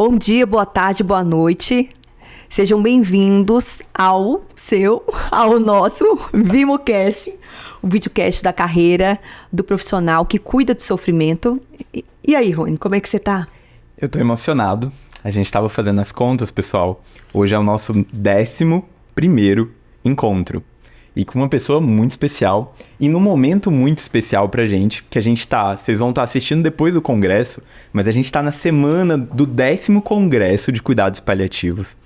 Bom dia, boa tarde, boa noite. Sejam bem-vindos ao nosso VimoCast, o videocast da carreira do profissional que cuida de sofrimento. E aí, Rony, como é que você tá? Eu tô emocionado. A gente tava fazendo as contas, pessoal. Hoje é o nosso 11º encontro. E com uma pessoa muito especial. E num momento muito especial pra gente. Que a gente tá... Vocês vão estar assistindo depois do congresso. Mas a gente tá na semana do 10º Congresso de Cuidados Paliativos.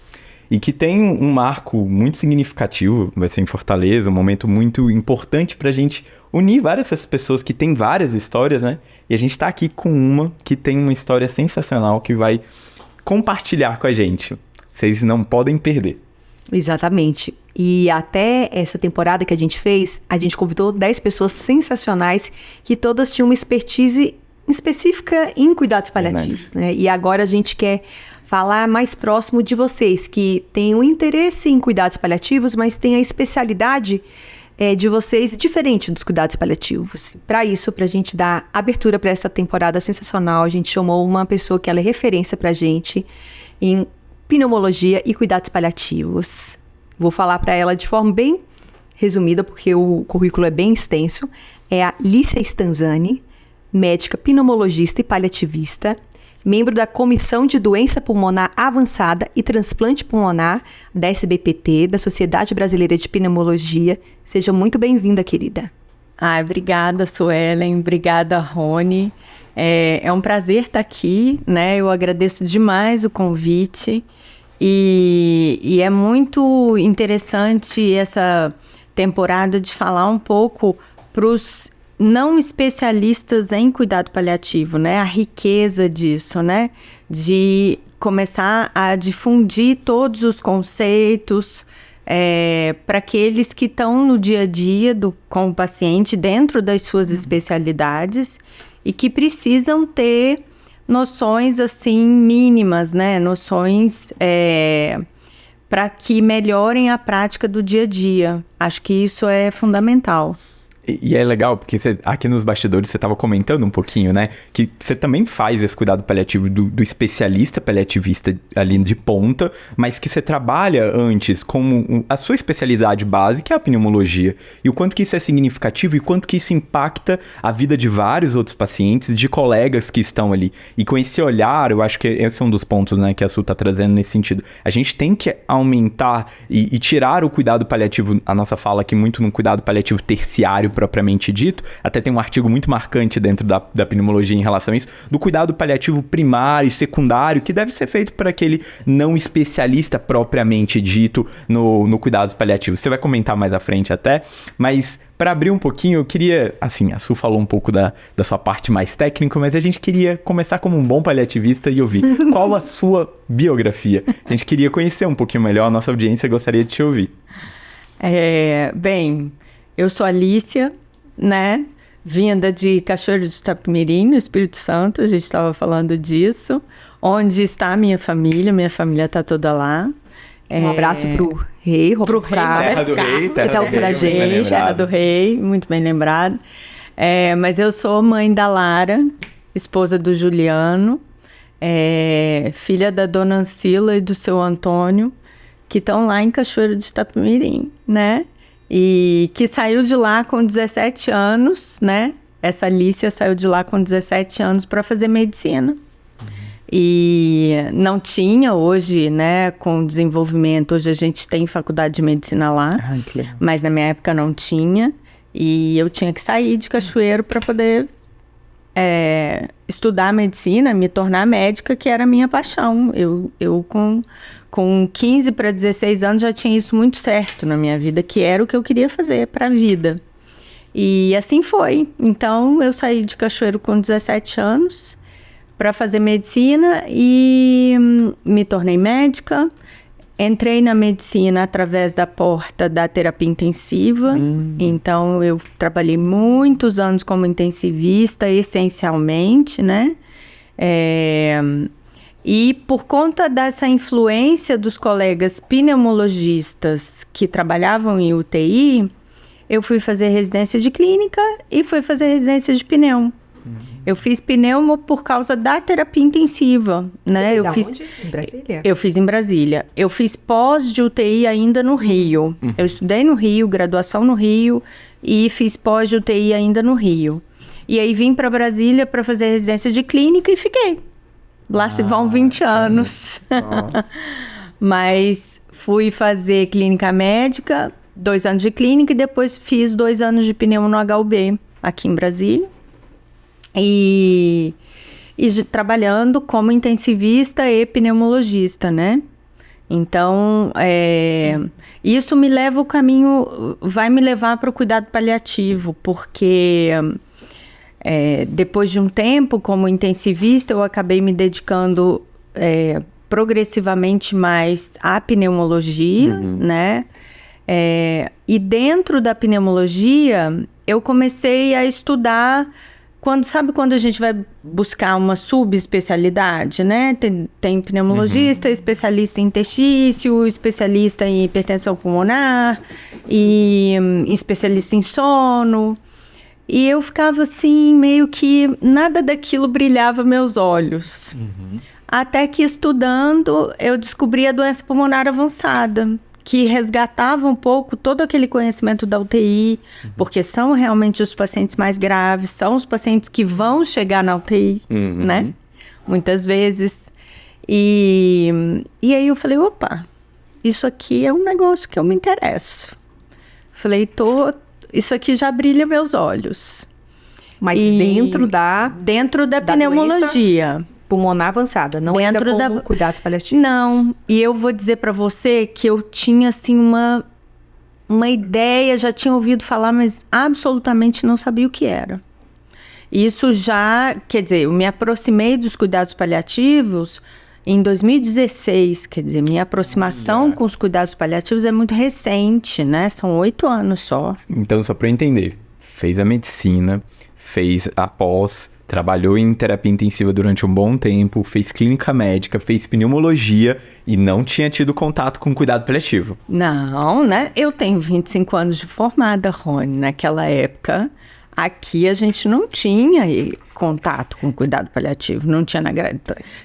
E que tem um marco muito significativo. Vai ser em Fortaleza. Um momento muito importante pra gente unir várias dessas pessoas que têm várias histórias, né? E a gente tá aqui com uma que tem uma história sensacional que vai compartilhar com a gente. Vocês não podem perder. Exatamente. E até essa temporada que a gente fez, a gente convidou 10 pessoas sensacionais que todas tinham uma expertise específica em cuidados paliativos, né? E agora a gente quer falar mais próximo de vocês que têm um interesse em cuidados paliativos, mas têm a especialidade de vocês diferente dos cuidados paliativos. Para isso, para a gente dar abertura para essa temporada sensacional, a gente chamou uma pessoa que ela é referência para a gente em pneumologia e cuidados paliativos. Vou falar para ela de forma bem resumida, porque o currículo é bem extenso. É a Lícia Stanzani, médica pneumologista e paliativista, membro da Comissão de Doença Pulmonar Avançada e Transplante Pulmonar da SBPT, da Sociedade Brasileira de Pneumologia. Seja muito bem-vinda, querida. Obrigada, Suelen. Obrigada, Rony. É um prazer estar aqui, né? Eu agradeço demais o convite e é muito interessante essa temporada de falar um pouco para os não especialistas em cuidado paliativo, né? A riqueza disso, né? De começar a difundir todos os conceitos para aqueles que estão no dia a dia com o paciente dentro das suas especialidades e que precisam ter noções assim mínimas, né? Noções para que melhorem a prática do dia a dia. Acho que isso é fundamental. E é legal, porque aqui nos bastidores você estava comentando um pouquinho, né? Que você também faz esse cuidado paliativo do especialista paliativista ali de ponta, mas que você trabalha antes com a sua especialidade base, que é a pneumologia. E o quanto que isso é significativo e quanto que isso impacta a vida de vários outros pacientes, de colegas que estão ali. E com esse olhar, eu acho que esse é um dos pontos, né, que a Su está trazendo nesse sentido. A gente tem que aumentar e tirar o cuidado paliativo, a nossa fala aqui muito no cuidado paliativo terciário, propriamente dito, até tem um artigo muito marcante dentro da pneumologia em relação a isso, do cuidado paliativo primário e secundário, que deve ser feito por aquele não especialista propriamente dito no cuidados paliativos. Você vai comentar mais à frente até, mas para abrir um pouquinho, eu queria, assim, a Su falou um pouco da sua parte mais técnica, mas a gente queria começar como um bom paliativista e ouvir qual a sua biografia. A gente queria conhecer um pouquinho melhor, a nossa audiência gostaria de te ouvir. Bem, eu sou a Lícia, né? Vinda de Cachoeiro de Itapemirim, no Espírito Santo, a gente estava falando disso. Onde está a minha família está toda lá. Um abraço pro rei, Roberto Carlos. Terra do Rei, muito bem lembrado. Mas eu sou mãe da Lara, esposa do Juliano, filha da dona Ancila e do seu Antônio, que estão lá em Cachoeiro de Itapemirim, né? E que saiu de lá com 17 anos, né? Essa Lícia saiu de lá com 17 anos para fazer medicina. E não tinha hoje, né, com desenvolvimento, hoje a gente tem faculdade de medicina lá, mas na minha época não tinha. E eu tinha que sair de Cachoeiro para poder estudar medicina, me tornar médica, que era a minha paixão. Eu com 15 para 16 anos já tinha isso muito certo na minha vida, que era o que eu queria fazer para a vida. E assim foi. Então eu saí de Cachoeiro com 17 anos para fazer medicina e me tornei médica. Entrei na medicina através da porta da terapia intensiva. Então eu trabalhei muitos anos como intensivista, essencialmente, né? E por conta dessa influência dos colegas pneumologistas que trabalhavam em UTI, eu fui fazer residência de clínica e fui fazer residência de pneu. Eu fiz pneumo por causa da terapia intensiva, né? Você fez aonde? Em Brasília? Eu fiz em Brasília. Eu fiz pós de UTI ainda no Rio. Eu estudei no Rio, graduação no Rio, e fiz pós de UTI ainda no Rio. E aí vim para Brasília para fazer residência de clínica e fiquei. Lá se vão 20 anos. Mas fui fazer clínica médica, 2 anos de clínica, e depois fiz 2 anos de pneumo no HUB, aqui em Brasília. E trabalhando como intensivista e pneumologista, né? Então, isso me leva o caminho, vai me levar para o cuidado paliativo, porque depois de um tempo como intensivista, eu acabei me dedicando progressivamente mais à pneumologia, né? E dentro da pneumologia, eu comecei a estudar... Sabe quando a gente vai buscar uma subespecialidade, né? Tem pneumologista, especialista em interstício, especialista em hipertensão pulmonar, e especialista em sono. E eu ficava assim, meio que nada daquilo brilhava meus olhos. Até que estudando, eu descobri a doença pulmonar avançada, que resgatava um pouco todo aquele conhecimento da UTI, porque são realmente os pacientes mais graves, são os pacientes que vão chegar na UTI, né? Muitas vezes. E aí eu falei, opa, isso aqui é um negócio que eu me interesso. Falei, isso aqui já brilha meus olhos. Mas dentro da pneumologia. Pulmonar avançada, não dentro ainda como cuidados paliativos? Não, e eu vou dizer para você que eu tinha, assim, uma ideia, já tinha ouvido falar, mas absolutamente não sabia o que era. Isso já, quer dizer, eu me aproximei dos cuidados paliativos em 2016, quer dizer, minha aproximação com os cuidados paliativos é muito recente, né? São 8 anos só. Então, só para eu entender, fez a medicina, fez a pós, trabalhou em terapia intensiva durante um bom tempo, fez clínica médica, fez pneumologia e não tinha tido contato com cuidado paliativo. Não, né? Eu tenho 25 anos de formada, Rony. Naquela época, aqui a gente não tinha contato com cuidado paliativo. Não tinha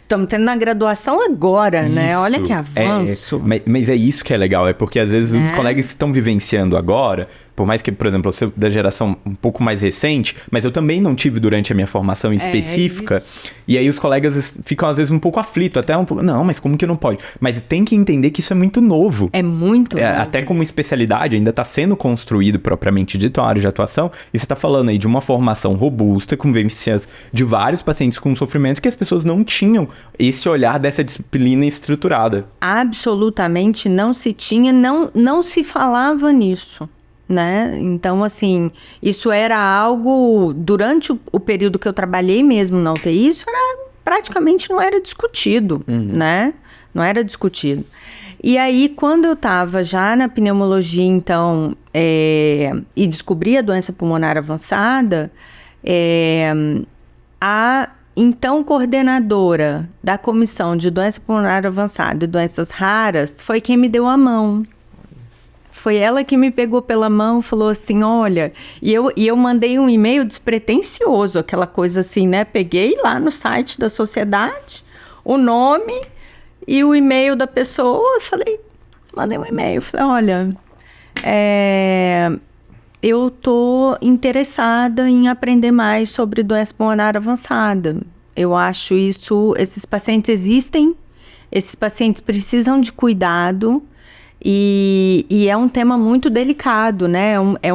Estamos tendo na graduação agora, né? Isso, Olha que avanço. Mas é isso que é legal, é porque às vezes os colegas estão vivenciando agora, por mais que, por exemplo, eu sou da geração um pouco mais recente, mas eu também não tive durante a minha formação específica. E aí os colegas ficam, às vezes, um pouco aflitos, até um pouco, não, mas como que não pode? Mas tem que entender que isso é muito novo. É muito novo. Até como especialidade, ainda está sendo construído propriamente dito a área de atuação, e você está falando aí de uma formação robusta, com vivências de vários pacientes com sofrimento, que as pessoas não tinham esse olhar dessa disciplina estruturada. Absolutamente não se tinha, não se falava nisso. Né? Então, assim, isso era algo, durante o período que eu trabalhei mesmo na UTI, isso praticamente não era discutido, né? Não era discutido. E aí, quando eu estava já na pneumologia, então, e descobri a doença pulmonar avançada, a então coordenadora da comissão de doença pulmonar avançada e doenças raras foi quem me deu a mão. Foi ela que me pegou pela mão e falou assim, olha... E eu mandei um e-mail despretensioso, aquela coisa assim, né? Peguei lá no site da sociedade, o nome e o e-mail da pessoa. Mandei um e-mail. Falei, olha, eu tô interessada em aprender mais sobre doença pulmonar avançada. Eu acho esses pacientes existem, esses pacientes precisam de cuidado... E é um tema muito delicado, né? É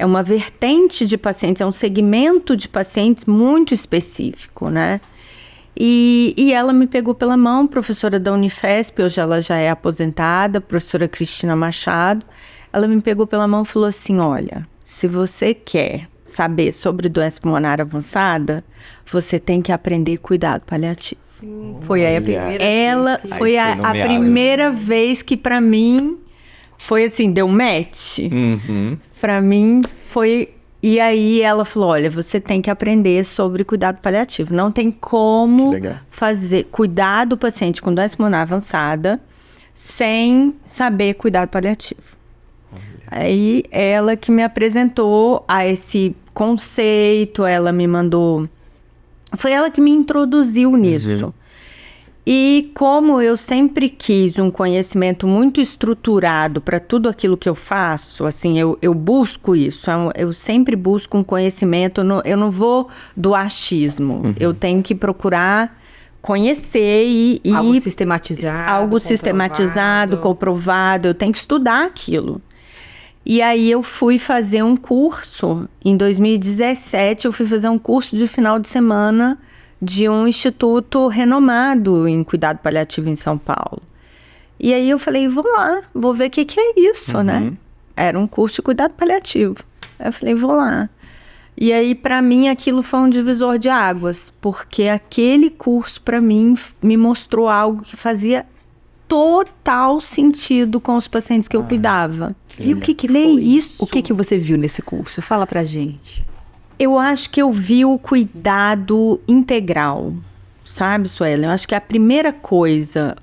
uma vertente de pacientes, é um segmento de pacientes muito específico, né? E ela me pegou pela mão, professora da Unifesp, hoje ela já é aposentada, professora Cristina Machado. Ela me pegou pela mão e falou assim, olha, se você quer saber sobre doença pulmonar avançada, você tem que aprender cuidado paliativo. Foi aí a primeira vez que para mim foi assim, deu match. Para mim foi... E aí ela falou, olha, você tem que aprender sobre cuidado paliativo. Não tem como cuidar do paciente com doença pulmonar avançada sem saber cuidado paliativo. Aí ela que me apresentou a esse conceito, ela me mandou foi ela que me introduziu nisso. E como eu sempre quis um conhecimento muito estruturado para tudo aquilo que eu faço, assim, eu busco isso, eu sempre busco um conhecimento, eu não vou do achismo, eu tenho que procurar conhecer e algo sistematizado, comprovado, eu tenho que estudar aquilo. E aí eu fui fazer um curso, em 2017 eu fui fazer um curso de final de semana de um instituto renomado em cuidado paliativo em São Paulo. E aí eu falei, vou lá, vou ver o que é isso, né? Era um curso de cuidado paliativo. Aí eu falei, vou lá. E aí, para mim, aquilo foi um divisor de águas, porque aquele curso, para mim, me mostrou algo que fazia total sentido com os pacientes que eu cuidava. E o que foi isso? O que você viu nesse curso? Fala pra gente. Eu acho que eu vi o cuidado integral, sabe, Suelen? Eu acho que a primeira coisa,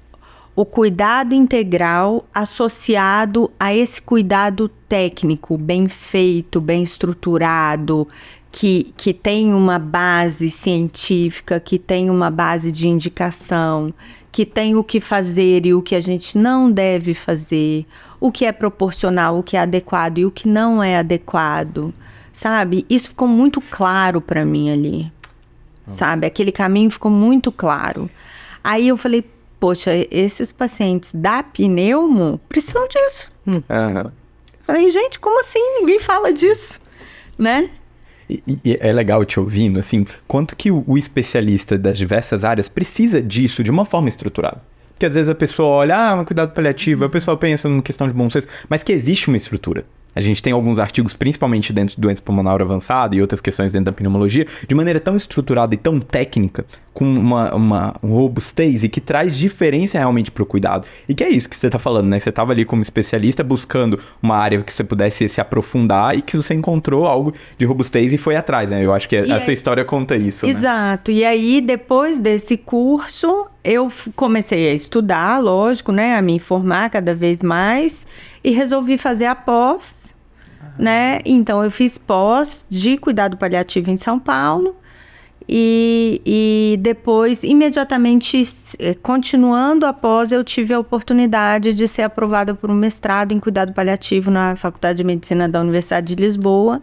o cuidado integral associado a esse cuidado técnico, bem feito, bem estruturado, que tem uma base científica, que tem uma base de indicação, que tem o que fazer e o que a gente não deve fazer, o que é proporcional, o que é adequado e o que não é adequado. Sabe? Isso ficou muito claro para mim ali. Sabe? Aquele caminho ficou muito claro. Aí eu falei, poxa, esses pacientes da pneumo precisam disso. Falei, gente, como assim? Ninguém fala disso, né? E é legal te ouvindo, assim, quanto que o especialista das diversas áreas precisa disso de uma forma estruturada. Porque às vezes a pessoa olha, um cuidado paliativo, a pessoa pensa numa questão de bom senso, mas que existe uma estrutura. A gente tem alguns artigos, principalmente dentro de doença pulmonar avançada e outras questões dentro da pneumologia, de maneira tão estruturada e tão técnica, com uma robustez e que traz diferença realmente para o cuidado. E que é isso que você está falando, né? Você estava ali como especialista buscando uma área que você pudesse se aprofundar e que você encontrou algo de robustez e foi atrás, né? Eu acho que a sua história conta isso, né? Exato. E aí, depois desse curso, eu comecei a estudar, lógico, né? A me informar cada vez mais e resolvi fazer a pós, né? Então, eu fiz pós de cuidado paliativo em São Paulo e depois, imediatamente, continuando a pós, eu tive a oportunidade de ser aprovada por um mestrado em cuidado paliativo na Faculdade de Medicina da Universidade de Lisboa.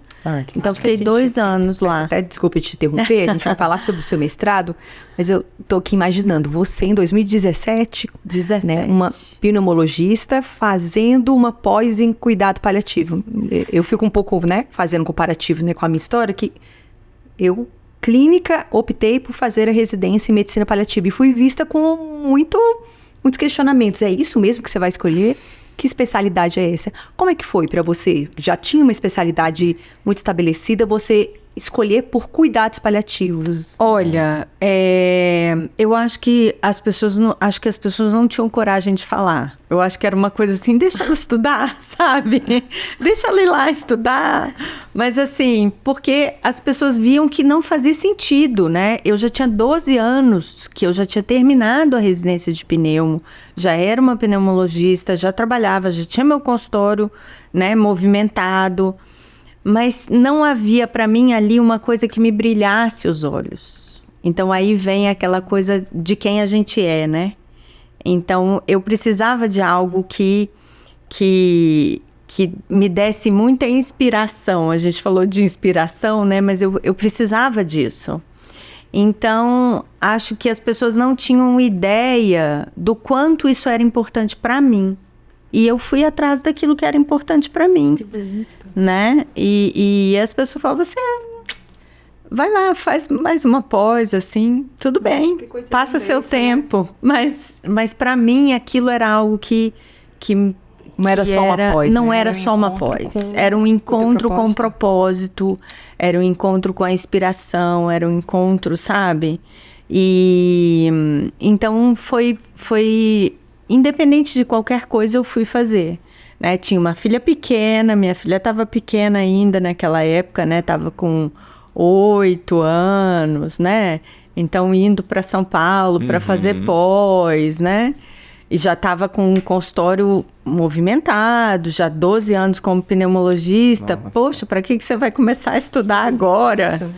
Então, fiquei 2 anos lá. Até, desculpe te interromper, a gente vai falar sobre o seu mestrado, mas eu tô aqui imaginando, você em 2017, né, uma pneumologista fazendo uma pós em cuidado paliativo. Eu fico um pouco, né, fazendo comparativo, né, com a minha história, que eu, clínica, optei por fazer a residência em medicina paliativa e fui vista com muitos questionamentos. É isso mesmo que você vai escolher? Que especialidade é essa? Como é que foi para você? Já tinha uma especialidade muito estabelecida, você escolher por cuidados paliativos? Olha, eu acho que as pessoas não tinham coragem de falar. Eu acho que era uma coisa assim, deixa eu estudar, sabe? Deixa eu ir lá estudar. Mas assim, porque as pessoas viam que não fazia sentido, né? Eu já tinha 12 anos que eu já tinha terminado a residência de pneumo, já era uma pneumologista, já trabalhava, já tinha meu consultório, né, movimentado. Mas não havia para mim ali uma coisa que me brilhasse os olhos. Então aí vem aquela coisa de quem a gente é, né? Então eu precisava de algo que me desse muita inspiração. A gente falou de inspiração, né? Mas eu precisava disso. Então acho que as pessoas não tinham ideia do quanto isso era importante para mim. E eu fui atrás daquilo que era importante para mim. Que bonito. Né? E as pessoas falavam assim, vai lá, faz mais uma pós, assim, tudo bem, passa seu tempo. Mas para mim aquilo era algo que não era só uma pós. Não era só uma pós. Era um encontro com propósito, era um encontro com a inspiração, era um encontro, sabe? E então foi independente de qualquer coisa, eu fui fazer. Né? Tinha uma filha pequena, minha filha estava pequena ainda naquela época, né? Estava com 8 anos, né? Então, indo para São Paulo para fazer pós, né? E já estava com um consultório movimentado, já 12 anos como pneumologista. Nossa. Poxa, para que você vai começar a estudar agora? Isso.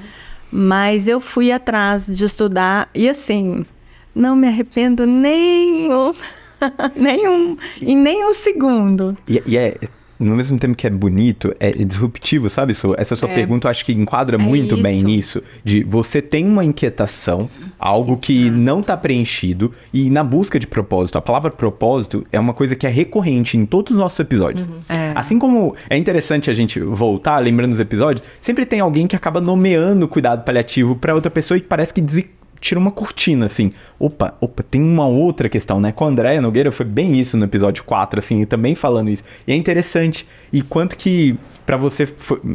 Mas eu fui atrás de estudar e, assim, não me arrependo em nenhum segundo. E é, no mesmo tempo que é bonito, é disruptivo, sabe, Su? Essa sua pergunta eu acho que enquadra muito bem nisso. De você tem uma inquietação, algo que não está preenchido, e na busca de propósito, a palavra propósito é uma coisa que é recorrente em todos os nossos episódios. Assim como é interessante a gente voltar, lembrando os episódios, sempre tem alguém que acaba nomeando cuidado paliativo para outra pessoa e que parece que tira uma cortina, assim. Opa, tem uma outra questão, né? Com a Andréia Nogueira foi bem isso no episódio 4, assim, e também falando isso. E é interessante. E quanto que pra você...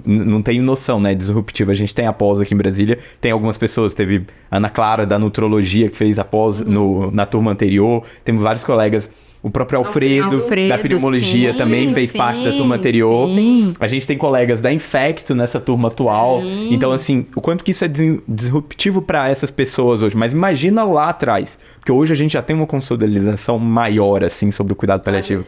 não tenho noção, né? Disruptiva. A gente tem a pós aqui em Brasília. Tem algumas pessoas. Teve Ana Clara, da nutrologia, que fez a pós na turma anterior. Temos vários colegas... O próprio Alfredo da pneumologia também fez parte da turma anterior. Sim. A gente tem colegas da Infecto nessa turma atual. Sim. Então, assim, o quanto que isso é disruptivo para essas pessoas hoje. Mas imagina lá atrás. Porque hoje a gente já tem uma consolidação maior, assim, sobre o cuidado paliativo.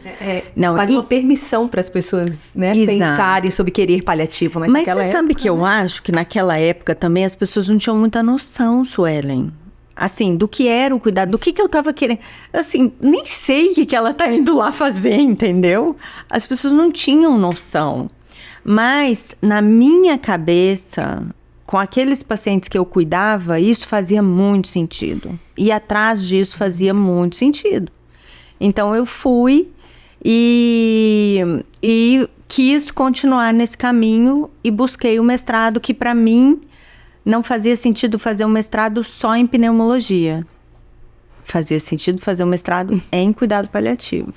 Quase uma permissão para as pessoas, né, pensarem sobre querer paliativo. Mas você sabe que eu acho que naquela época também as pessoas não tinham muita noção, Suelen. Assim, do que era o cuidado, do que eu tava querendo. Assim, nem sei o que ela tá indo lá fazer, entendeu? As pessoas não tinham noção. Mas, na minha cabeça, com aqueles pacientes que eu cuidava, isso fazia muito sentido. E atrás disso fazia muito sentido. Então, eu fui e quis continuar nesse caminho e busquei o mestrado que, para mim... Não fazia sentido fazer um mestrado só em pneumologia. Fazia sentido fazer um mestrado em cuidado paliativo.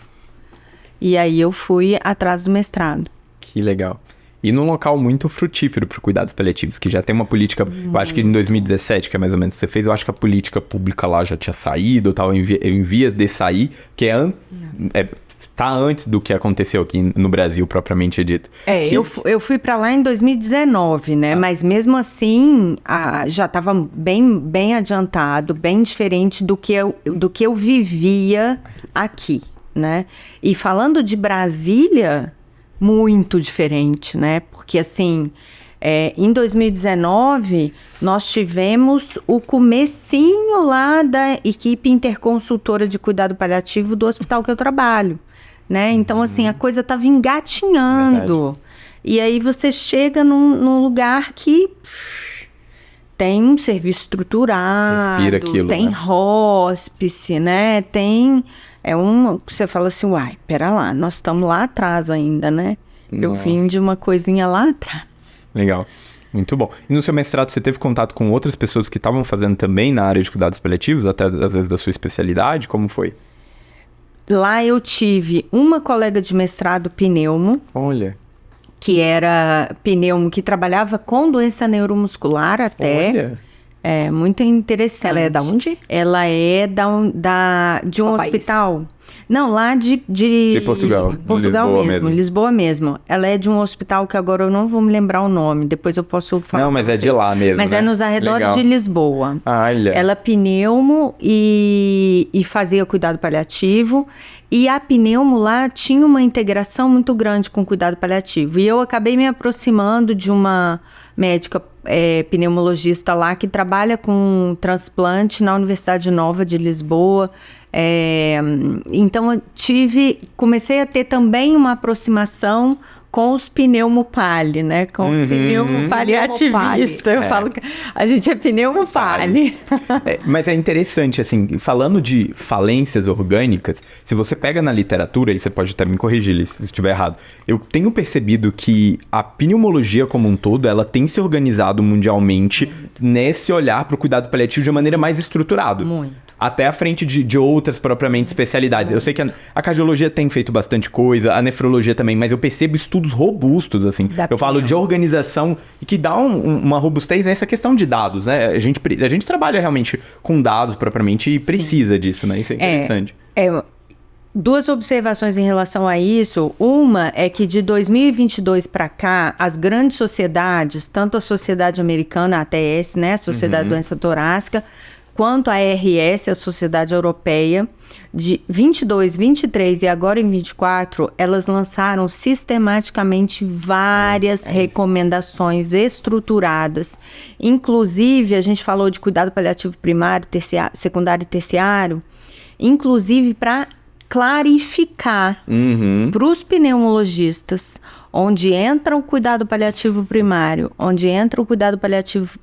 E aí eu fui atrás do mestrado. Que legal. E num local muito frutífero para cuidados paliativos, que já tem uma política... Eu acho que em 2017, que é mais ou menos você fez, eu acho que a política pública lá já tinha saído, tal, em vias de sair, que tá antes do que aconteceu aqui no Brasil, propriamente dito. Eu fui para lá em 2019, né? Mas mesmo assim, já estava bem adiantado, bem diferente do que eu vivia aqui, né? E falando de Brasília, muito diferente, né? Porque, assim, em 2019, nós tivemos o comecinho lá da equipe interconsultora de cuidado paliativo do hospital que eu trabalho. Né? Então, assim, a coisa estava engatinhando. Verdade. E aí você chega num lugar que tem um serviço estruturado, respira aquilo, tem, né? Hospice, né? Tem... Você fala assim, uai, pera lá, nós estamos lá atrás ainda, né? Nossa. Eu vim de uma coisinha lá atrás. Legal. Muito bom. E no seu mestrado você teve contato com outras pessoas que estavam fazendo também na área de cuidados paliativos, até às vezes da sua especialidade? Como foi? Lá eu tive uma colega de mestrado pneumo. Olha. Que era pneumo, que trabalhava com doença neuromuscular até. Olha. É, muito interessante. Ela é da onde? Ela é de um hospital. Não, lá de Portugal. Portugal mesmo, Lisboa mesmo. Ela é de um hospital que agora eu não vou me lembrar o nome, depois eu posso falar. Não, mas é de lá mesmo, Mas né? é nos arredores de Lisboa. Olha. Ela é pneumo e fazia cuidado paliativo. E a pneumo lá tinha uma integração muito grande com o cuidado paliativo. E eu acabei me aproximando de uma médica pneumologista lá que trabalha com transplante na Universidade Nova de Lisboa. Então eu comecei a ter também uma aproximação com os pneumopali, né? Com os pneumopaliativistas. Eu falo que a gente é pneumopali. Mas é interessante, assim, falando de falências orgânicas, se você pega na literatura, e você pode até me corrigir se estiver errado, eu tenho percebido que a pneumologia como um todo, ela tem se organizado mundialmente nesse olhar para o cuidado paliativo de uma maneira mais estruturada. Muito. Até à frente de outras propriamente especialidades. Eu sei que a cardiologia tem feito bastante coisa, a nefrologia também, mas eu percebo estudos robustos, assim. Eu falo de organização e que dá uma robustez nessa questão de dados, né? A gente trabalha realmente com dados propriamente e precisa disso, né? Isso é interessante. Duas observações em relação a isso. Uma é que de 2022 para cá, as grandes sociedades, tanto a Sociedade Americana, a ATS, né? A Sociedade de Doença Torácica, quanto a RS, a Sociedade Europeia, de 22, 23 e agora em 24, elas lançaram sistematicamente várias recomendações estruturadas. Inclusive, a gente falou de cuidado paliativo primário, secundário e terciário, inclusive para clarificar para os pneumologistas onde entra o cuidado paliativo primário, onde entra o cuidado paliativo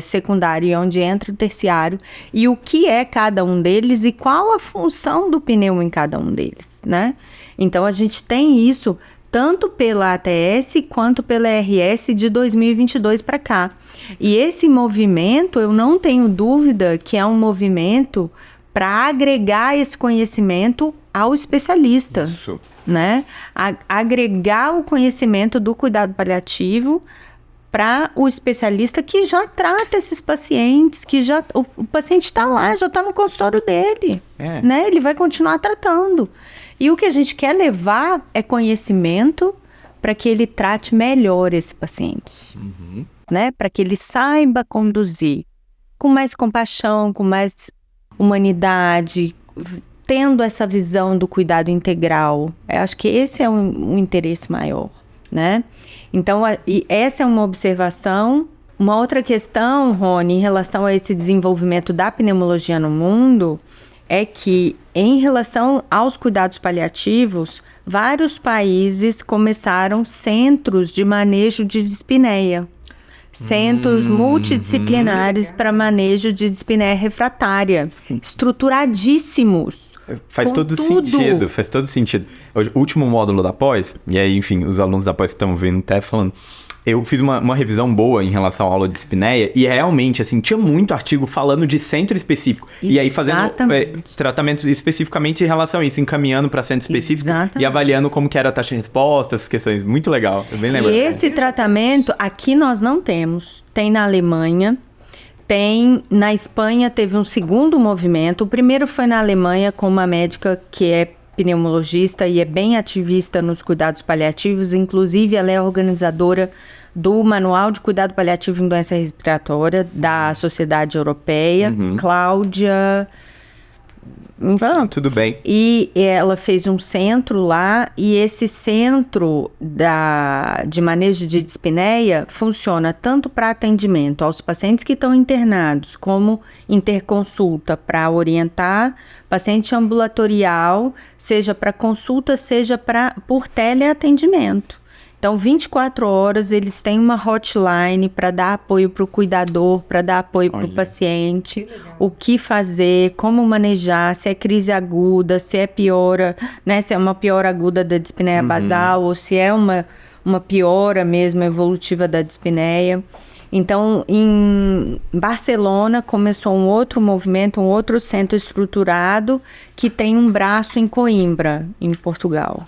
secundário e onde entra o terciário, e o que é cada um deles e qual a função do pneumo em cada um deles, né? Então, a gente tem isso tanto pela ATS quanto pela RS de 2022 para cá. E esse movimento, eu não tenho dúvida que é um movimento para agregar esse conhecimento ao especialista, né? Agregar o conhecimento do cuidado paliativo para o especialista que já trata esses pacientes, que já o paciente está lá, já está no consultório dele, né? Ele vai continuar tratando. E o que a gente quer levar é conhecimento para que ele trate melhor esse paciente, né? Para que ele saiba conduzir com mais compaixão, com mais humanidade, tendo essa visão do cuidado integral. Eu acho que esse é um interesse maior, né? Então, essa é uma observação. Uma outra questão, Rony, em relação a esse desenvolvimento da pneumologia no mundo, é que, em relação aos cuidados paliativos, vários países começaram centros de manejo de dispneia. Centros multidisciplinares para manejo de dispneia refratária, estruturadíssimos. Faz todo sentido. O último módulo da pós, e aí, enfim, os alunos da pós que estão vendo até falando, eu fiz uma revisão boa em relação à aula de dispneia e realmente, assim, tinha muito artigo falando de centro específico. Exatamente. E aí fazendo tratamento especificamente em relação a isso, encaminhando para centro específico. Exatamente. E avaliando como que era a taxa de resposta, essas questões. Muito legal, eu bem lembro. E esse tratamento aqui nós não temos. Tem na Alemanha, tem na Espanha, teve um segundo movimento. O primeiro foi na Alemanha com uma médica que é pneumologista e é bem ativista nos cuidados paliativos, inclusive ela é organizadora do Manual de Cuidado Paliativo em Doença Respiratória da Sociedade Europeia, Cláudia... tudo bem. E ela fez um centro lá, e esse centro de manejo de dispneia funciona tanto para atendimento aos pacientes que estão internados, como interconsulta para orientar paciente ambulatorial, seja para consulta, seja por teleatendimento. Então, 24 horas, eles têm uma hotline para dar apoio para o cuidador, para dar apoio para o paciente, o que fazer, como manejar, se é crise aguda, se é piora, né, se é uma piora aguda da dispneia basal, ou se é uma piora mesmo evolutiva da dispneia. Então, em Barcelona, começou um outro movimento, um outro centro estruturado, que tem um braço em Coimbra, em Portugal.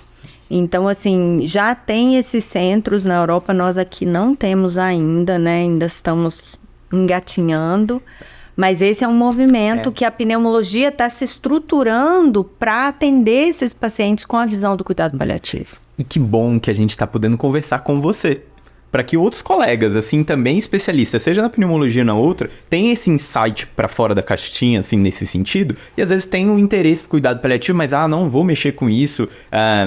Então, assim, já tem esses centros na Europa, nós aqui não temos ainda, né? Ainda estamos engatinhando, mas esse é um movimento que a pneumologia está se estruturando para atender esses pacientes com a visão do cuidado paliativo. E que bom que a gente está podendo conversar com você, para que outros colegas, assim, também especialistas, seja na pneumologia ou na outra, tenham esse insight para fora da caixinha, assim, nesse sentido, e às vezes tem um interesse por cuidado paliativo, mas, não vou mexer com isso,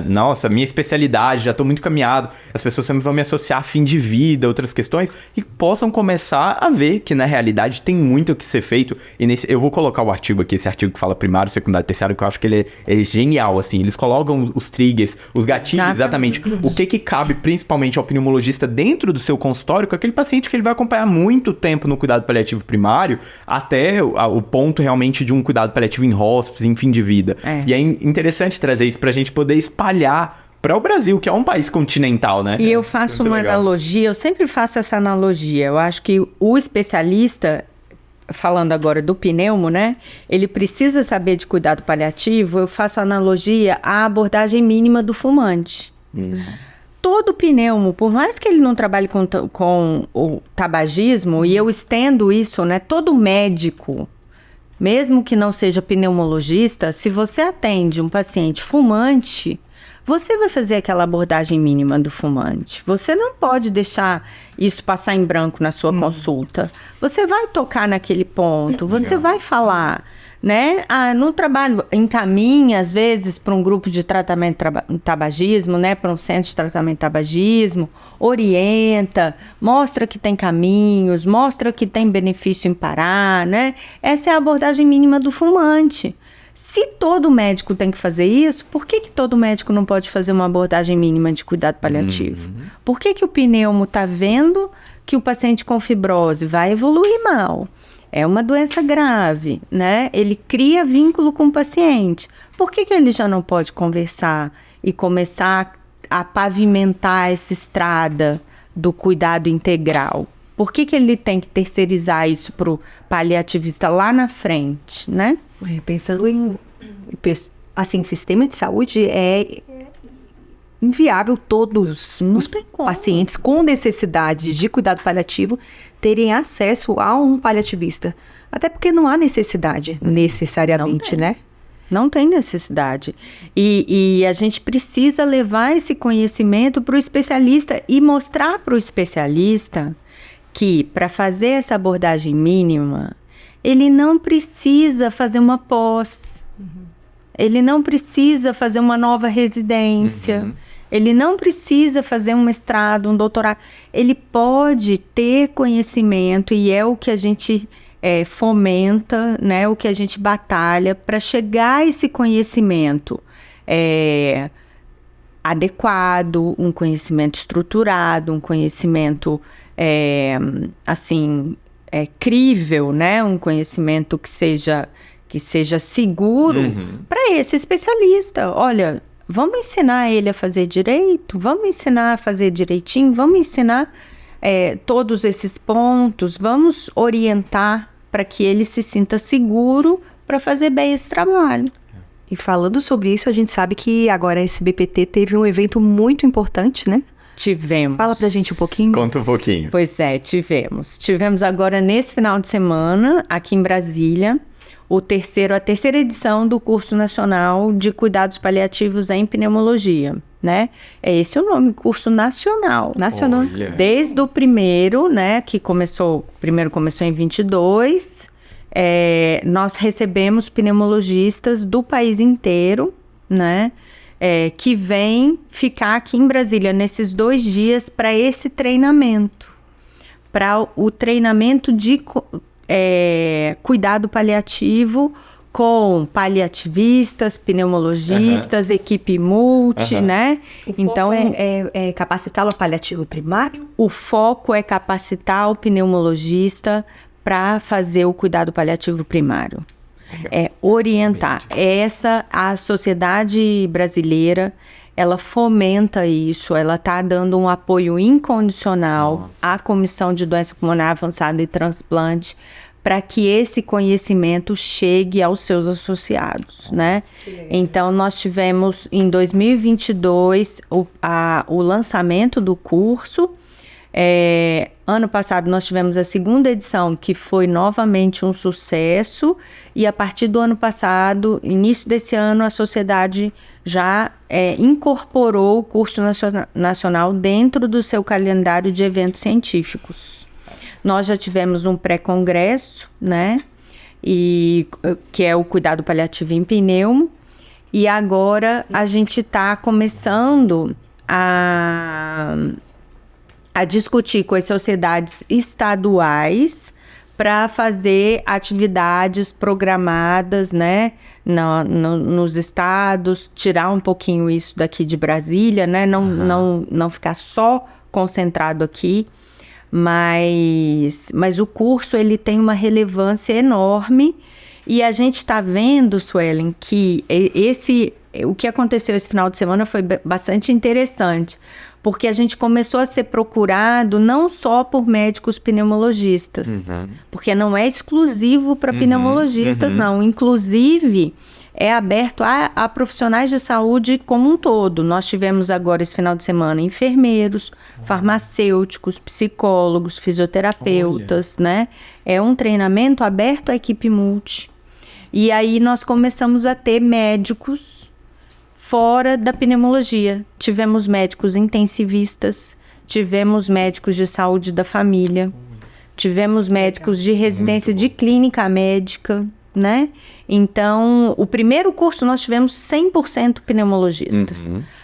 nossa, minha especialidade, já estou muito caminhado, as pessoas sempre vão me associar a fim de vida, outras questões, e possam começar a ver que, na realidade, tem muito o que ser feito, e eu vou colocar o artigo aqui, esse artigo que fala primário, secundário, terciário, que eu acho que ele é genial, assim, eles colocam os triggers, os gatilhos, exatamente, o que cabe principalmente ao pneumologista dentro do seu consultório, com aquele paciente que ele vai acompanhar muito tempo no cuidado paliativo primário, até o ponto realmente de um cuidado paliativo em hospice, em fim de vida. E é interessante trazer isso pra gente poder espalhar para o Brasil, que é um país continental, né? E eu faço uma analogia, eu sempre faço essa analogia, eu acho que o especialista, falando agora do pneumo, né? Ele precisa saber de cuidado paliativo, eu faço analogia à abordagem mínima do fumante. Todo pneumo, por mais que ele não trabalhe com o tabagismo, e eu estendo isso, né? Todo médico, mesmo que não seja pneumologista, se você atende um paciente fumante, você vai fazer aquela abordagem mínima do fumante. Você não pode deixar isso passar em branco na sua consulta. Você vai tocar naquele ponto, você vai falar, né? No trabalho, encaminha, às vezes, para um grupo de tratamento tabagismo, né? Para um centro de tratamento tabagismo, orienta, mostra que tem caminhos, mostra que tem benefício em parar, né? Essa é a abordagem mínima do fumante. Se todo médico tem que fazer isso, por que todo médico não pode fazer uma abordagem mínima de cuidado paliativo? Por que o pneumo está vendo que o paciente com fibrose vai evoluir mal? É uma doença grave, né? Ele cria vínculo com o paciente. Por que ele já não pode conversar e começar a pavimentar essa estrada do cuidado integral? Por que ele tem que terceirizar isso para o paliativista lá na frente, né? Pensando em, assim, sistema de saúde é inviável todos os pacientes com necessidades de cuidado paliativo terem acesso a um paliativista. Até porque não há necessidade, necessariamente, né? Não tem necessidade. E a gente precisa levar esse conhecimento para o especialista e mostrar para o especialista que, para fazer essa abordagem mínima, ele não precisa fazer uma pós, ele não precisa fazer uma nova residência, ele não precisa fazer um mestrado, um doutorado. Ele pode ter conhecimento, e é o que a gente fomenta, né, o que a gente batalha para chegar a esse conhecimento adequado, um conhecimento estruturado, um conhecimento crível, né? Um conhecimento que seja seguro para esse especialista. Olha, vamos ensinar ele a fazer direito, vamos ensinar a fazer direitinho, vamos ensinar todos esses pontos, vamos orientar para que ele se sinta seguro para fazer bem esse trabalho. E falando sobre isso, a gente sabe que agora a SBPT teve um evento muito importante, né? Tivemos. Fala pra gente um pouquinho. Conta um pouquinho. Pois é, tivemos. Tivemos agora, nesse final de semana, aqui em Brasília, a terceira edição do Curso Nacional de Cuidados Paliativos em Pneumologia, né? É esse o nome, Curso Nacional. Nacional. Olha. Desde o primeiro, né, o primeiro começou em 22, nós recebemos pneumologistas do país inteiro, né? Que vem ficar aqui em Brasília nesses 2 dias para esse treinamento, para o treinamento de cuidado paliativo com paliativistas, pneumologistas, equipe multi, né? Então, é capacitar o paliativo primário? O foco é capacitar o pneumologista para fazer o cuidado paliativo primário. Orientar. A sociedade brasileira, ela fomenta isso, ela está dando um apoio incondicional à Comissão de Doença Pulmonar Avançada e Transplante para que esse conhecimento chegue aos seus associados, né? Então, nós tivemos em 2022 o lançamento do curso. Ano passado nós tivemos a 2ª edição, que foi novamente um sucesso, e a partir do ano passado, início desse ano, a sociedade já incorporou o curso nacional dentro do seu calendário de eventos científicos. Nós já tivemos um pré-congresso, né, que é o cuidado paliativo em pneumo, e agora a gente está começando a discutir com as sociedades estaduais para fazer atividades programadas, né, nos estados, tirar um pouquinho isso daqui de Brasília, né, não ficar só concentrado aqui, mas o curso ele tem uma relevância enorme, e a gente está vendo, Suelen, que o que aconteceu esse final de semana foi bastante interessante, porque a gente começou a ser procurado não só por médicos pneumologistas, porque não é exclusivo para pneumologistas, não. Inclusive, é aberto a profissionais de saúde como um todo. Nós tivemos agora, esse final de semana, enfermeiros, farmacêuticos, psicólogos, fisioterapeutas, né? É um treinamento aberto à equipe multi. E aí nós começamos a ter médicos fora da pneumologia. Tivemos médicos intensivistas, tivemos médicos de saúde da família, tivemos médicos de residência de clínica médica, né? Então, o primeiro curso nós tivemos 100% pneumologistas.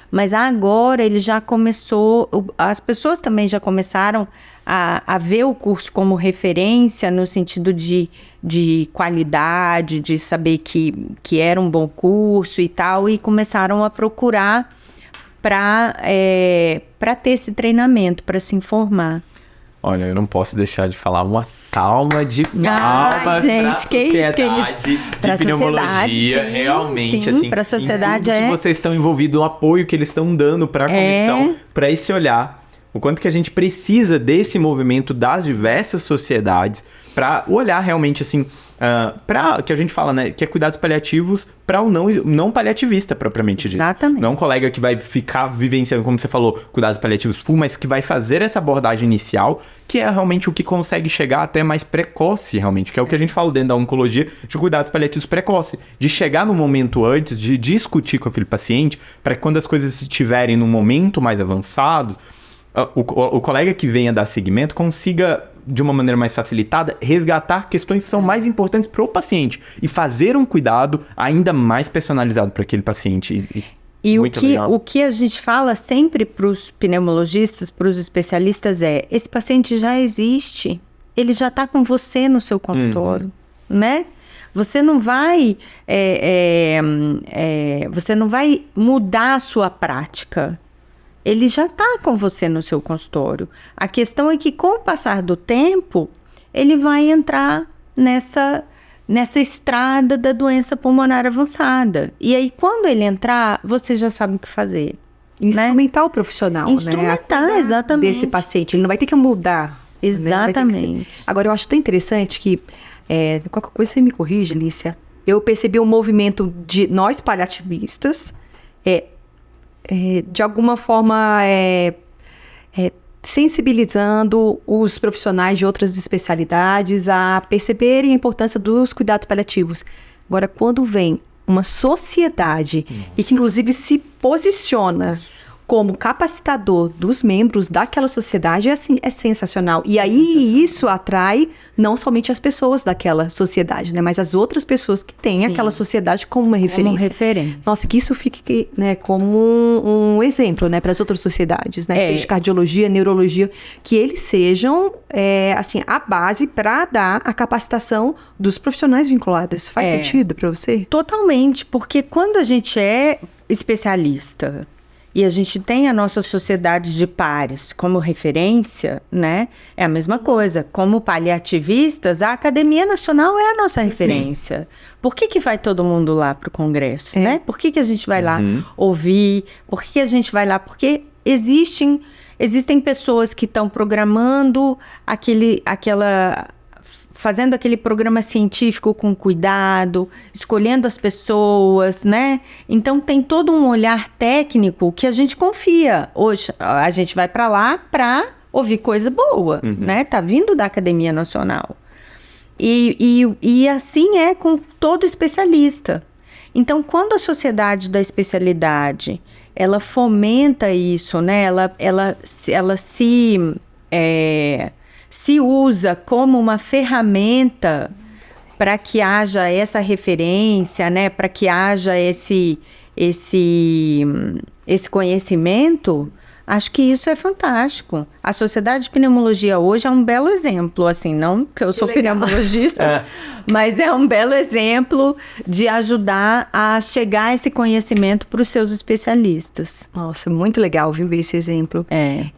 Mas agora ele já começou, as pessoas também já começaram a ver o curso como referência no sentido de qualidade, de saber que era um bom curso e tal, e começaram a procurar para ter esse treinamento, para se informar. Olha, eu não posso deixar de falar uma salva de palmas gente, sociedade de pneumologia. Sim, realmente, sim, assim, pra sociedade em tudo que vocês estão envolvidos, o apoio que eles estão dando para a comissão, para esse olhar, o quanto que a gente precisa desse movimento das diversas sociedades para olhar realmente, assim, para que a gente fala, né, que é cuidados paliativos para o não paliativista propriamente dito. Exatamente. Não um colega que vai ficar vivenciando, como você falou, cuidados paliativos full, mas que vai fazer essa abordagem inicial, que é realmente o que consegue chegar até mais precoce, realmente, que é o que a gente fala dentro da oncologia de cuidados paliativos precoce, de chegar no momento antes, de discutir com aquele paciente, para que quando as coisas estiverem num momento mais avançado, o colega que venha dar seguimento consiga, de uma maneira mais facilitada, resgatar questões que são mais importantes para o paciente e fazer um cuidado ainda mais personalizado para aquele paciente. E o que a gente fala sempre para os pneumologistas, para os especialistas esse paciente já existe, ele já está com você no seu consultório, né? Você não vai mudar a sua prática. Ele já está com você no seu consultório. A questão é que, com o passar do tempo, ele vai entrar nessa estrada da doença pulmonar avançada. E aí, quando ele entrar, você já sabe o que fazer. Instrumentar o profissional, instrumentar, né? Exatamente. Desse paciente. Ele não vai ter que mudar. Exatamente. Né? Agora, eu acho tão interessante que, qualquer coisa você me corrige, Lícia, eu percebi um movimento de nós paliativistas, de alguma forma sensibilizando os profissionais de outras especialidades a perceberem a importância dos cuidados paliativos. Agora, quando vem uma sociedade e que inclusive se posiciona como capacitador dos membros daquela sociedade, é sensacional. E aí isso atrai não somente as pessoas daquela sociedade, né, mas as outras pessoas que têm aquela sociedade como uma referência. Nossa, que isso fique, né, como um exemplo, né, para as outras sociedades, né, seja cardiologia, neurologia, que eles sejam a base para dar a capacitação dos profissionais vinculados. Faz sentido para você? Totalmente, porque quando a gente é especialista e a gente tem a nossa sociedade de pares como referência, né? É a mesma coisa. Como paliativistas, a Academia Nacional é a nossa referência. Por que vai todo mundo lá para o congresso, né? Por que a gente vai lá ouvir? Por que a gente vai lá? Porque existem pessoas que estão programando fazendo aquele programa científico com cuidado, escolhendo as pessoas, né? Então, tem todo um olhar técnico que a gente confia. Hoje, a gente vai para lá para ouvir coisa boa, né? Tá vindo da Academia Nacional. E assim é com todo especialista. Então, quando a sociedade da especialidade, ela fomenta isso, né? Ela se usa como uma ferramenta para que haja essa referência, né? Para que haja esse conhecimento, acho que isso é fantástico. A Sociedade de Pneumologia hoje é um belo exemplo, assim, não que eu sou pneumologista, mas é um belo exemplo de ajudar a chegar a esse conhecimento para os seus especialistas. Nossa, muito legal, viu, ver esse exemplo.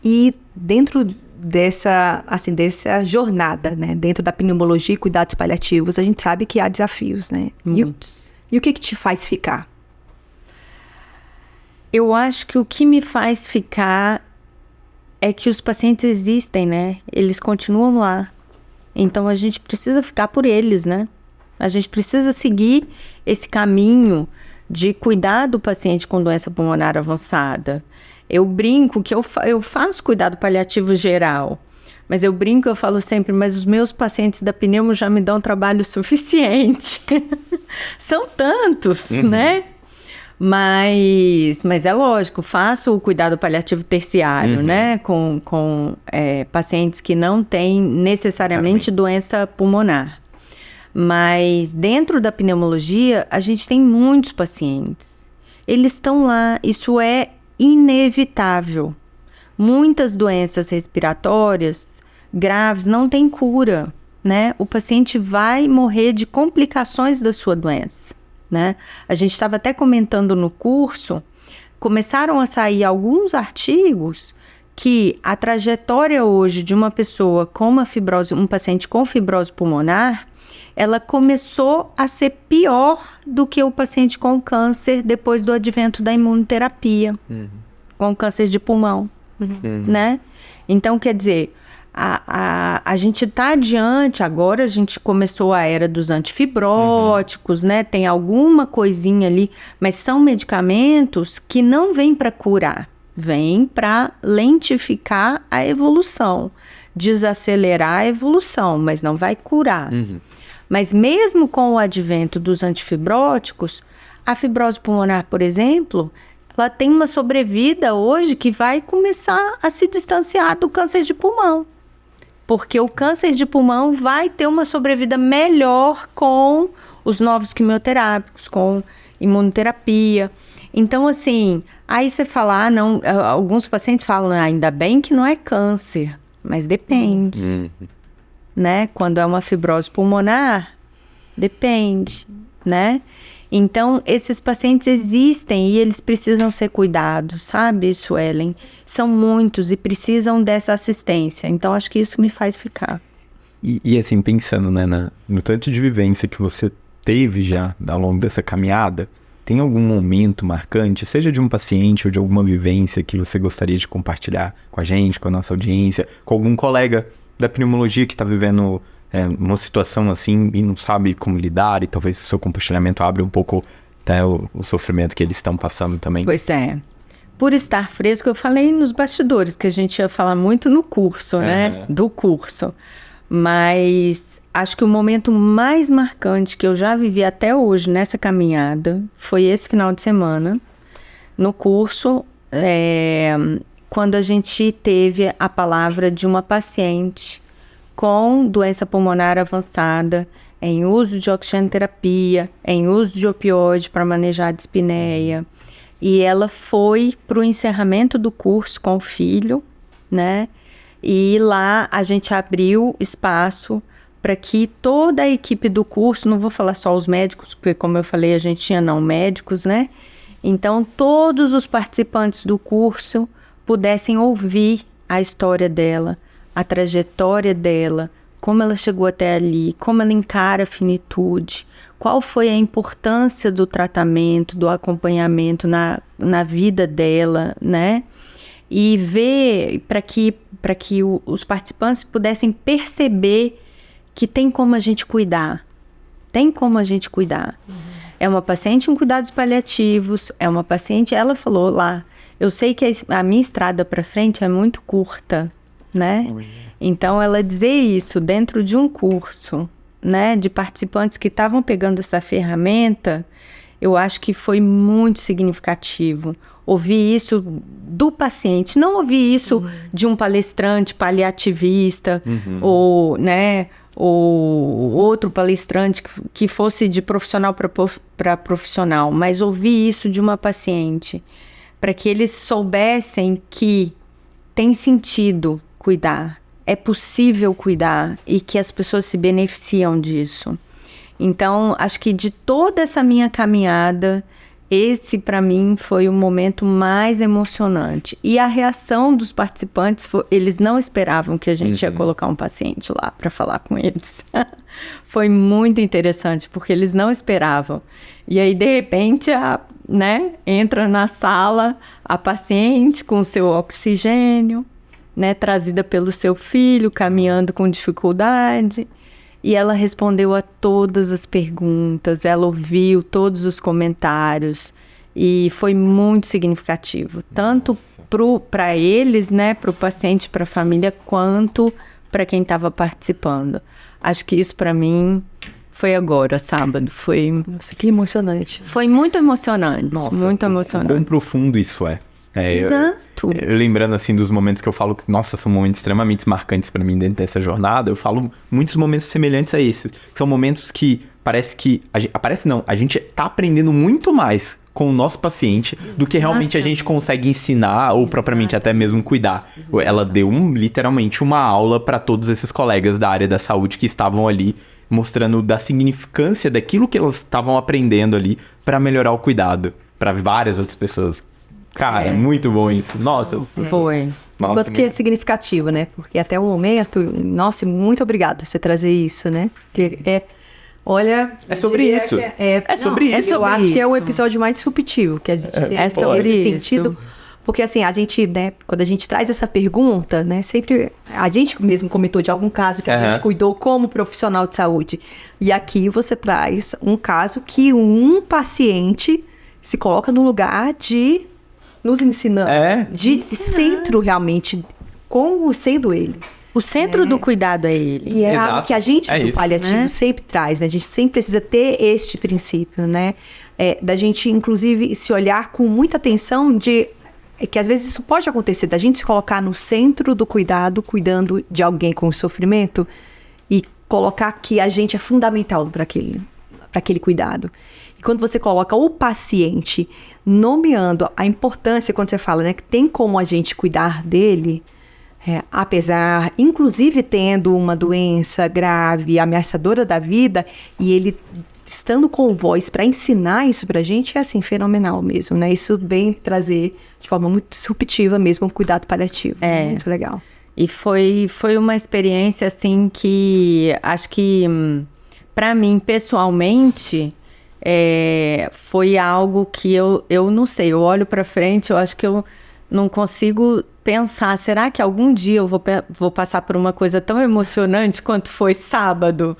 E dentro dessa jornada, né, dentro da pneumologia e cuidados paliativos, a gente sabe que há desafios, né? Muitos. E o que te faz ficar? Eu acho que o que me faz ficar é que os pacientes existem, né? Eles continuam lá. Então, a gente precisa ficar por eles, né? A gente precisa seguir esse caminho de cuidar do paciente com doença pulmonar avançada. Eu brinco que eu faço cuidado paliativo geral, mas eu falo sempre, mas os meus pacientes da pneumo já me dão trabalho suficiente. São tantos, né? Mas é lógico, faço o cuidado paliativo terciário, né? Com pacientes que não têm necessariamente doença pulmonar. Mas dentro da pneumologia, a gente tem muitos pacientes. Eles estão lá, isso é inevitável. Muitas doenças respiratórias graves não têm cura, né? O paciente vai morrer de complicações da sua doença, né? A gente estava até comentando no curso, começaram a sair alguns artigos que a trajetória hoje de uma pessoa com uma fibrose, um paciente com fibrose pulmonar, ela começou a ser pior do que o paciente com câncer depois do advento da imunoterapia, com câncer de pulmão, né? Então, quer dizer, a gente está adiante, agora a gente começou a era dos antifibróticos, né? Tem alguma coisinha ali, mas são medicamentos que não vêm para curar, vêm para lentificar a evolução, desacelerar a evolução, mas não vai curar. Mas mesmo com o advento dos antifibróticos, a fibrose pulmonar, por exemplo, ela tem uma sobrevida hoje que vai começar a se distanciar do câncer de pulmão. Porque o câncer de pulmão vai ter uma sobrevida melhor com os novos quimioterápicos, com imunoterapia. Então, assim, aí você fala, não, alguns pacientes falam, ainda bem que não é câncer, mas depende. Né? Quando é uma fibrose pulmonar, depende, né? Então, esses pacientes existem e eles precisam ser cuidados, sabe, Suelen? São muitos e precisam dessa assistência. Então, acho que isso me faz ficar. E assim, pensando, né, no tanto de vivência que você teve já ao longo dessa caminhada, tem algum momento marcante, seja de um paciente ou de alguma vivência que você gostaria de compartilhar com a gente, com a nossa audiência, com algum colega da pneumologia que está vivendo uma situação assim e não sabe como lidar, e talvez o seu compartilhamento abra um pouco até o sofrimento que eles estão passando também. Pois é. Por estar fresco, eu falei nos bastidores, que a gente ia falar muito no curso, né? Do curso. Mas acho que o momento mais marcante que eu já vivi até hoje nessa caminhada foi esse final de semana, no curso, quando a gente teve a palavra de uma paciente com doença pulmonar avançada, em uso de oxigenoterapia, em uso de opioide para manejar a dispneia. E ela foi para o encerramento do curso com o filho, né? E lá a gente abriu espaço para que toda a equipe do curso, não vou falar só os médicos, porque como eu falei, a gente tinha não médicos, né? Então, todos os participantes do curso pudessem ouvir a história dela, a trajetória dela, como ela chegou até ali, como ela encara a finitude, qual foi a importância do tratamento, do acompanhamento na vida dela, né? E ver para que os participantes pudessem perceber que tem como a gente cuidar. Tem como a gente cuidar. É uma paciente em cuidados paliativos, é uma paciente, ela falou lá, eu sei que a minha estrada para frente é muito curta, né? Então, ela dizer isso dentro de um curso, né, de participantes que estavam pegando essa ferramenta, eu acho que foi muito significativo. Ouvir isso do paciente, não ouvir isso de um palestrante paliativista, ou, né, ou outro palestrante que fosse de profissional para profissional, mas ouvir isso de uma paciente, para que eles soubessem que tem sentido cuidar, é possível cuidar e que as pessoas se beneficiam disso. Então, acho que de toda essa minha caminhada, esse para mim foi o momento mais emocionante. E a reação dos participantes, eles não esperavam que a gente ia colocar um paciente lá para falar com eles. Foi muito interessante, porque eles não esperavam. E aí, de repente, né, entra na sala a paciente com o seu oxigênio, né, trazida pelo seu filho, caminhando com dificuldade. E ela respondeu a todas as perguntas, ela ouviu todos os comentários. E foi muito significativo, tanto para eles, né, para o paciente, para a família, quanto para quem estava participando. Acho que isso, para mim, Foi agora, sábado. Nossa, que emocionante. Foi muito emocionante. Nossa, muito emocionante. Quão profundo isso é. Exato. Eu lembrando, assim, dos momentos que eu falo que, nossa, são momentos extremamente marcantes pra mim dentro dessa jornada, eu falo muitos momentos semelhantes a esses. São momentos que parece que... a gente tá aprendendo muito mais com o nosso paciente do que realmente a gente consegue ensinar ou propriamente até mesmo cuidar. Ela deu literalmente uma aula pra todos esses colegas da área da saúde que estavam ali, mostrando da significância daquilo que elas estavam aprendendo ali pra melhorar o cuidado pra várias outras pessoas. Cara, muito bom isso. Nossa. Foi. Nossa, Quanto que é significativo, né? Porque até o momento... Nossa, muito obrigado por você trazer isso, né? Porque olha... É sobre isso. É sobre isso. Eu acho que é o episódio mais disruptivo que a gente tem. É sobre nesse isso. sentido. Porque assim, a gente, né, quando a gente traz essa pergunta, né, sempre a gente mesmo comentou de algum caso que a gente cuidou como profissional de saúde. E aqui você traz um caso que um paciente se coloca no lugar de nos ensinando, de centro realmente, como sendo ele. O centro do cuidado é ele. E é algo que a gente do paliativo sempre traz, né? A gente sempre precisa ter este princípio, né? Da gente, inclusive, se olhar com muita atenção de... que às vezes isso pode acontecer, da gente se colocar no centro do cuidado, cuidando de alguém com sofrimento e colocar que a gente é fundamental para aquele cuidado. E quando você coloca o paciente nomeando a importância, quando você fala, né, que tem como a gente cuidar dele, apesar, inclusive tendo uma doença grave, ameaçadora da vida, e ele estando com voz para ensinar isso pra gente, é assim, fenomenal mesmo, né? Isso vem trazer de forma muito disruptiva mesmo um cuidado paliativo. Muito legal. E foi uma experiência, assim, que acho que, para mim, pessoalmente, foi algo que eu não sei, eu olho para frente, eu acho que eu não consigo pensar, será que algum dia eu vou passar por uma coisa tão emocionante quanto foi sábado?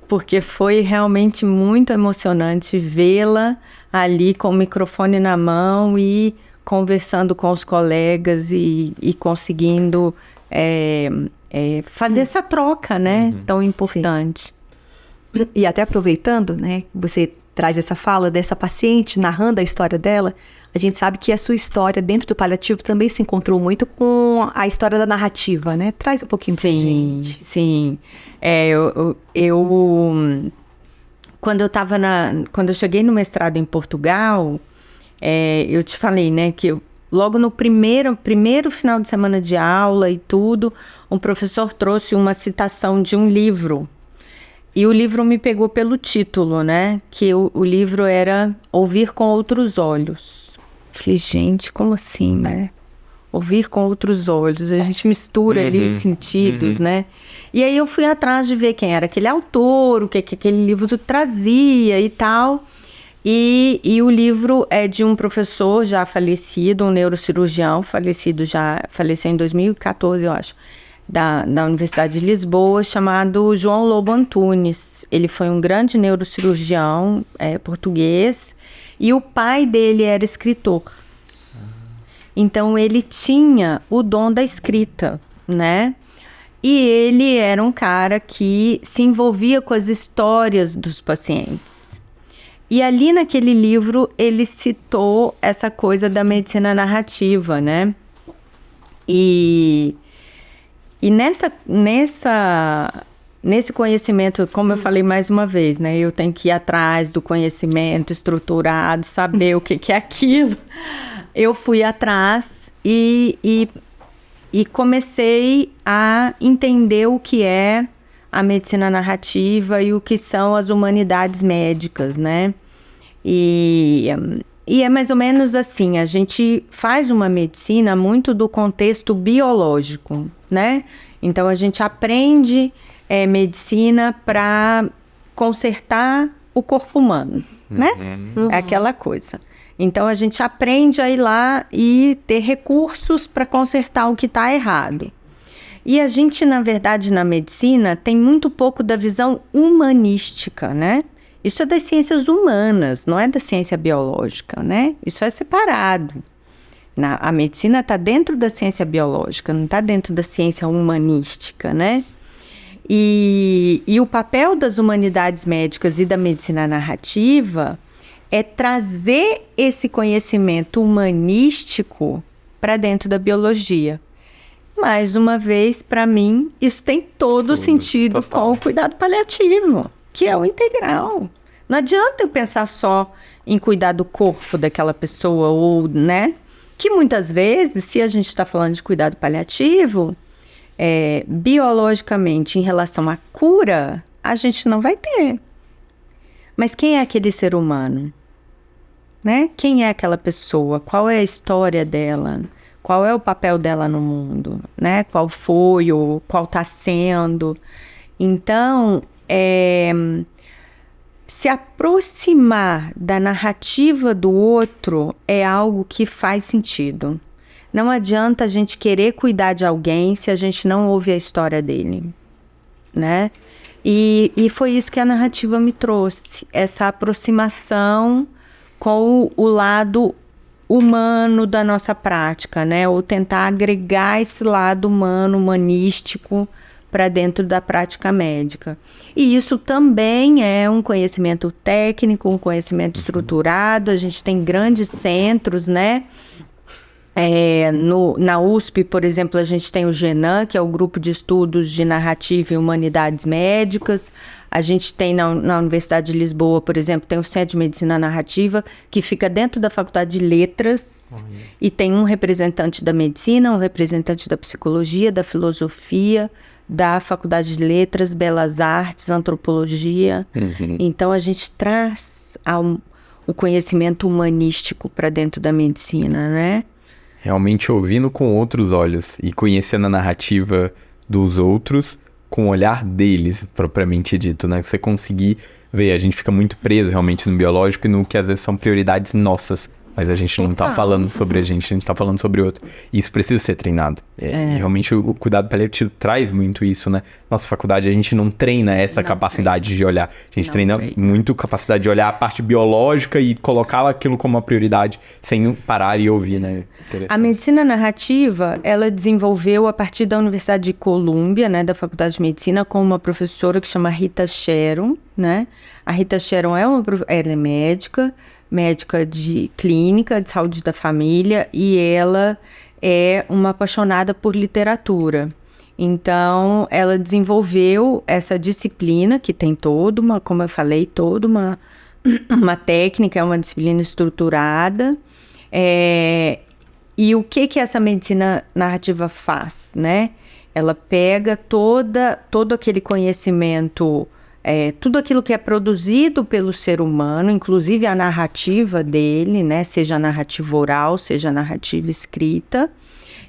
Porque foi realmente muito emocionante vê-la ali com o microfone na mão e conversando com os colegas e conseguindo fazer essa troca, né? Tão importante. Sim. E até aproveitando, né, você traz essa fala dessa paciente narrando a história dela, a gente sabe que a sua história dentro do paliativo também se encontrou muito com a história da narrativa, né? Traz um pouquinho pra gente. Sim. Quando eu cheguei no mestrado em Portugal, eu te falei, né, que logo no primeiro final de semana de aula e tudo, um professor trouxe uma citação de um livro. E o livro me pegou pelo título, né? Que o livro era Ouvir com Outros Olhos. Falei, gente, como assim, né? Ouvir com outros olhos. A gente mistura ali os sentidos, né? E aí eu fui atrás de ver quem era aquele autor, o que aquele livro trazia e tal. E o livro é de um professor já falecido, um neurocirurgião faleceu em 2014, eu acho, da Universidade de Lisboa, chamado João Lobo Antunes. Ele foi um grande neurocirurgião português e o pai dele era escritor. Então ele tinha o dom da escrita, né? E ele era um cara que se envolvia com as histórias dos pacientes. E ali naquele livro ele citou essa coisa da medicina narrativa, né? E nesse conhecimento, como eu falei mais uma vez, né? Eu tenho que ir atrás do conhecimento estruturado, saber o que é aquilo. Eu fui atrás e comecei a entender o que é a medicina narrativa e o que são as humanidades médicas, né? E é mais ou menos assim, a gente faz uma medicina muito do contexto biológico, né? Então, a gente aprende medicina para consertar o corpo humano, né? É aquela coisa. Então, a gente aprende a ir lá e ter recursos para consertar o que está errado. E a gente, na verdade, na medicina, tem muito pouco da visão humanística, né? Isso é das ciências humanas, não é da ciência biológica, né? Isso é separado. A medicina está dentro da ciência biológica, não está dentro da ciência humanística, né? E E o papel das humanidades médicas e da medicina narrativa é trazer esse conhecimento humanístico para dentro da biologia. Mais uma vez, para mim, isso tem todo o sentido com o cuidado paliativo, que é o integral. Não adianta eu pensar só em cuidar do corpo daquela pessoa, ou, né? Que muitas vezes, se a gente está falando de cuidado paliativo, biologicamente, em relação à cura, a gente não vai ter. Mas quem é aquele ser humano? Né? Quem é aquela pessoa? Qual é a história dela? Qual é o papel dela no mundo? Né? Qual foi ou qual está sendo? Então, se aproximar da narrativa do outro é algo que faz sentido. Não adianta a gente querer cuidar de alguém se a gente não ouve a história dele, né? E foi isso que a narrativa me trouxe, essa aproximação com o lado humano da nossa prática, né? Ou tentar agregar esse lado humano, humanístico, para dentro da prática médica. E isso também é um conhecimento técnico, um conhecimento estruturado. A gente tem grandes centros, né? Na USP, por exemplo, a gente tem o GENAM, que é o Grupo de Estudos de Narrativa e Humanidades Médicas. A gente tem na Universidade de Lisboa, por exemplo, tem o Centro de Medicina Narrativa, que fica dentro da Faculdade de Letras, e tem um representante da medicina, um representante da psicologia, da filosofia, da Faculdade de Letras, Belas Artes, Antropologia. Então, a gente traz o conhecimento humanístico para dentro da medicina, né? Realmente ouvindo com outros olhos e conhecendo a narrativa dos outros com o olhar deles, propriamente dito, né? Você conseguir ver, a gente fica muito preso realmente no biológico e no que às vezes são prioridades nossas, mas a gente não tá falando sobre a gente tá falando sobre outro. E isso precisa ser treinado. Realmente o cuidado paliativo traz muito isso, né? Nossa faculdade, a gente não treina essa capacidade de olhar. A gente treina muito capacidade de olhar a parte biológica e colocar aquilo como uma prioridade sem parar e ouvir, né? A medicina narrativa, ela desenvolveu a partir da Universidade de Colômbia, né? Da Faculdade de Medicina, com uma professora que chama Rita Sharon, né? A Rita Sharon ela é médica de clínica, de saúde da família, e ela é uma apaixonada por literatura. Então, ela desenvolveu essa disciplina, que tem como eu falei, toda uma técnica, é uma disciplina estruturada. E o que essa medicina narrativa faz, né? Ela pega todo aquele conhecimento, tudo aquilo que é produzido pelo ser humano, inclusive a narrativa dele, né? Seja a narrativa oral, seja a narrativa escrita,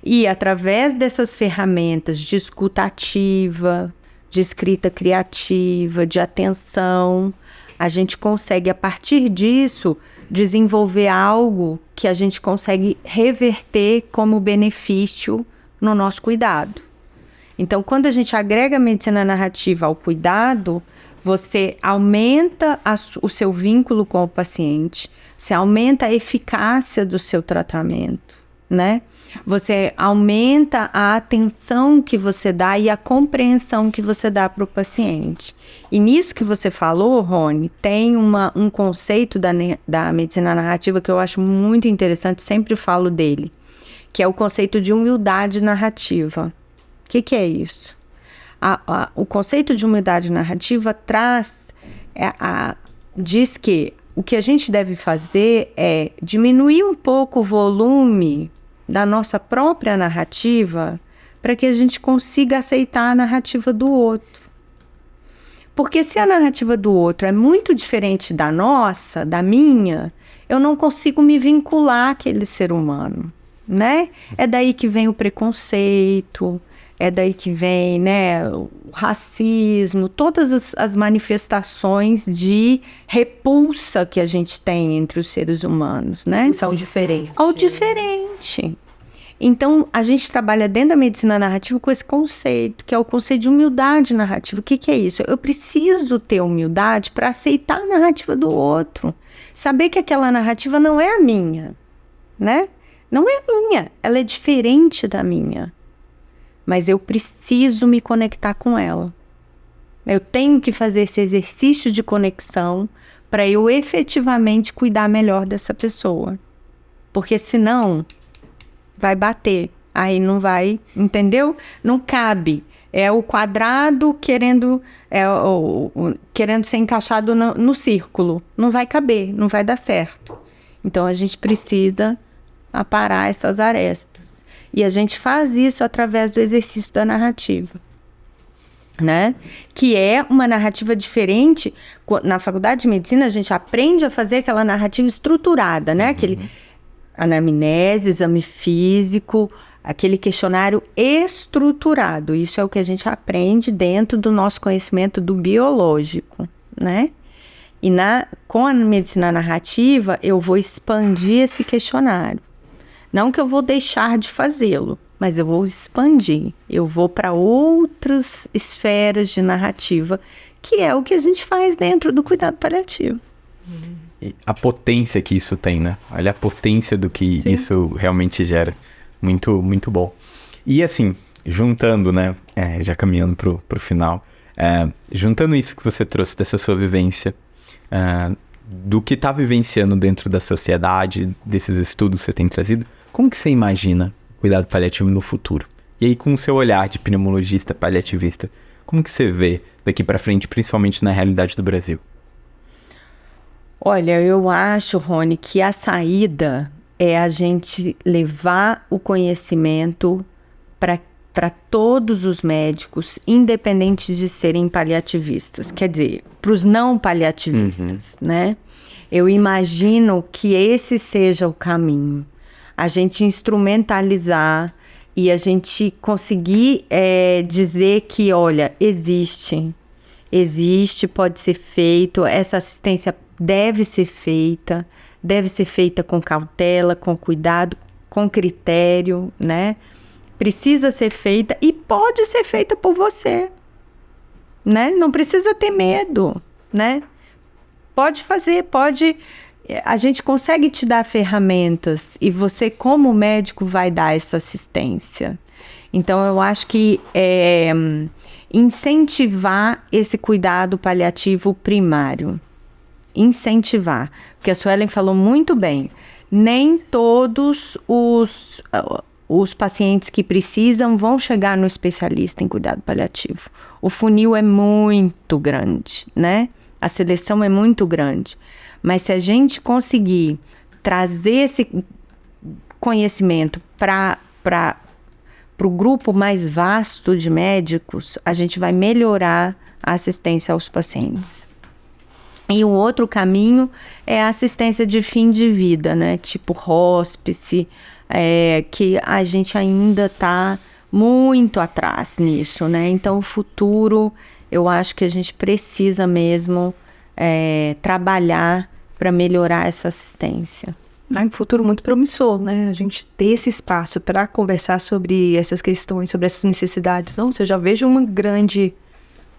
e através dessas ferramentas de escuta ativa, de escrita criativa, de atenção, a gente consegue, a partir disso, desenvolver algo que a gente consegue reverter como benefício no nosso cuidado. Então, quando a gente agrega a medicina narrativa ao cuidado, você aumenta o seu vínculo com o paciente, você aumenta a eficácia do seu tratamento, né? Você aumenta a atenção que você dá e a compreensão que você dá para o paciente. E nisso que você falou, Rony, tem um conceito da medicina narrativa que eu acho muito interessante, sempre falo dele, que é o conceito de humildade narrativa. O que é isso? O conceito de humildade narrativa diz que o que a gente deve fazer é diminuir um pouco o volume da nossa própria narrativa para que a gente consiga aceitar a narrativa do outro. Porque se a narrativa do outro é muito diferente da nossa, da minha, eu não consigo me vincular àquele ser humano, né? É daí que vem o preconceito, é daí que vem, né, o racismo, todas as manifestações de repulsa que a gente tem entre os seres humanos, né? São diferentes. Ao diferente. Então, a gente trabalha dentro da medicina narrativa com esse conceito, que é o conceito de humildade narrativa. O que é isso? Eu preciso ter humildade para aceitar a narrativa do outro. Saber que aquela narrativa não é a minha, né? Não é a minha, ela é diferente da minha. Mas eu preciso me conectar com ela. Eu tenho que fazer esse exercício de conexão para eu efetivamente cuidar melhor dessa pessoa. Porque senão vai bater. Aí não vai, entendeu? Não cabe. É o quadrado querendo ser encaixado no círculo. Não vai caber, não vai dar certo. Então a gente precisa aparar essas arestas. E a gente faz isso através do exercício da narrativa, né? Que é uma narrativa diferente. Na faculdade de medicina a gente aprende a fazer aquela narrativa estruturada, né? Aquele anamnese, exame físico, aquele questionário estruturado. Isso é o que a gente aprende dentro do nosso conhecimento do biológico, né? E com a medicina narrativa, eu vou expandir esse questionário. Não que eu vou deixar de fazê-lo, mas eu vou expandir. Eu vou para outras esferas de narrativa, que é o que a gente faz dentro do cuidado paliativo. E a potência que isso tem, né? Olha a potência do que Sim. isso realmente gera. Muito, muito bom. E assim, juntando, né? Já caminhando pro final. Juntando isso que você trouxe dessa sua vivência, do que está vivenciando dentro da sociedade, desses estudos que você tem trazido, como que você imagina o cuidado paliativo no futuro? E aí, com o seu olhar de pneumologista, paliativista, como que você vê daqui para frente, principalmente na realidade do Brasil? Olha, eu acho, Rony, que a saída é a gente levar o conhecimento para todos os médicos, independente de serem paliativistas. Quer dizer, para os não paliativistas, né? Eu imagino que esse seja o caminho. A gente instrumentalizar e a gente conseguir dizer que, olha, existe, pode ser feito, essa assistência deve ser feita com cautela, com cuidado, com critério, né? Precisa ser feita e pode ser feita por você, né? Não precisa ter medo, né? Pode fazer, a gente consegue te dar ferramentas e você, como médico, vai dar essa assistência. Então, eu acho que incentivar esse cuidado paliativo primário. Incentivar. Porque a Suelen falou muito bem. Nem todos os pacientes que precisam vão chegar no especialista em cuidado paliativo. O funil é muito grande, né? A seleção é muito grande. Mas se a gente conseguir trazer esse conhecimento para o grupo mais vasto de médicos, a gente vai melhorar a assistência aos pacientes. E o outro caminho é a assistência de fim de vida, né? Tipo hospice, que a gente ainda está muito atrás nisso, né? Então, o futuro, eu acho que a gente precisa mesmo trabalhar para melhorar essa assistência. Um futuro muito promissor, né? A gente ter esse espaço para conversar sobre essas questões, sobre essas necessidades. Nossa, eu já vejo uma grande...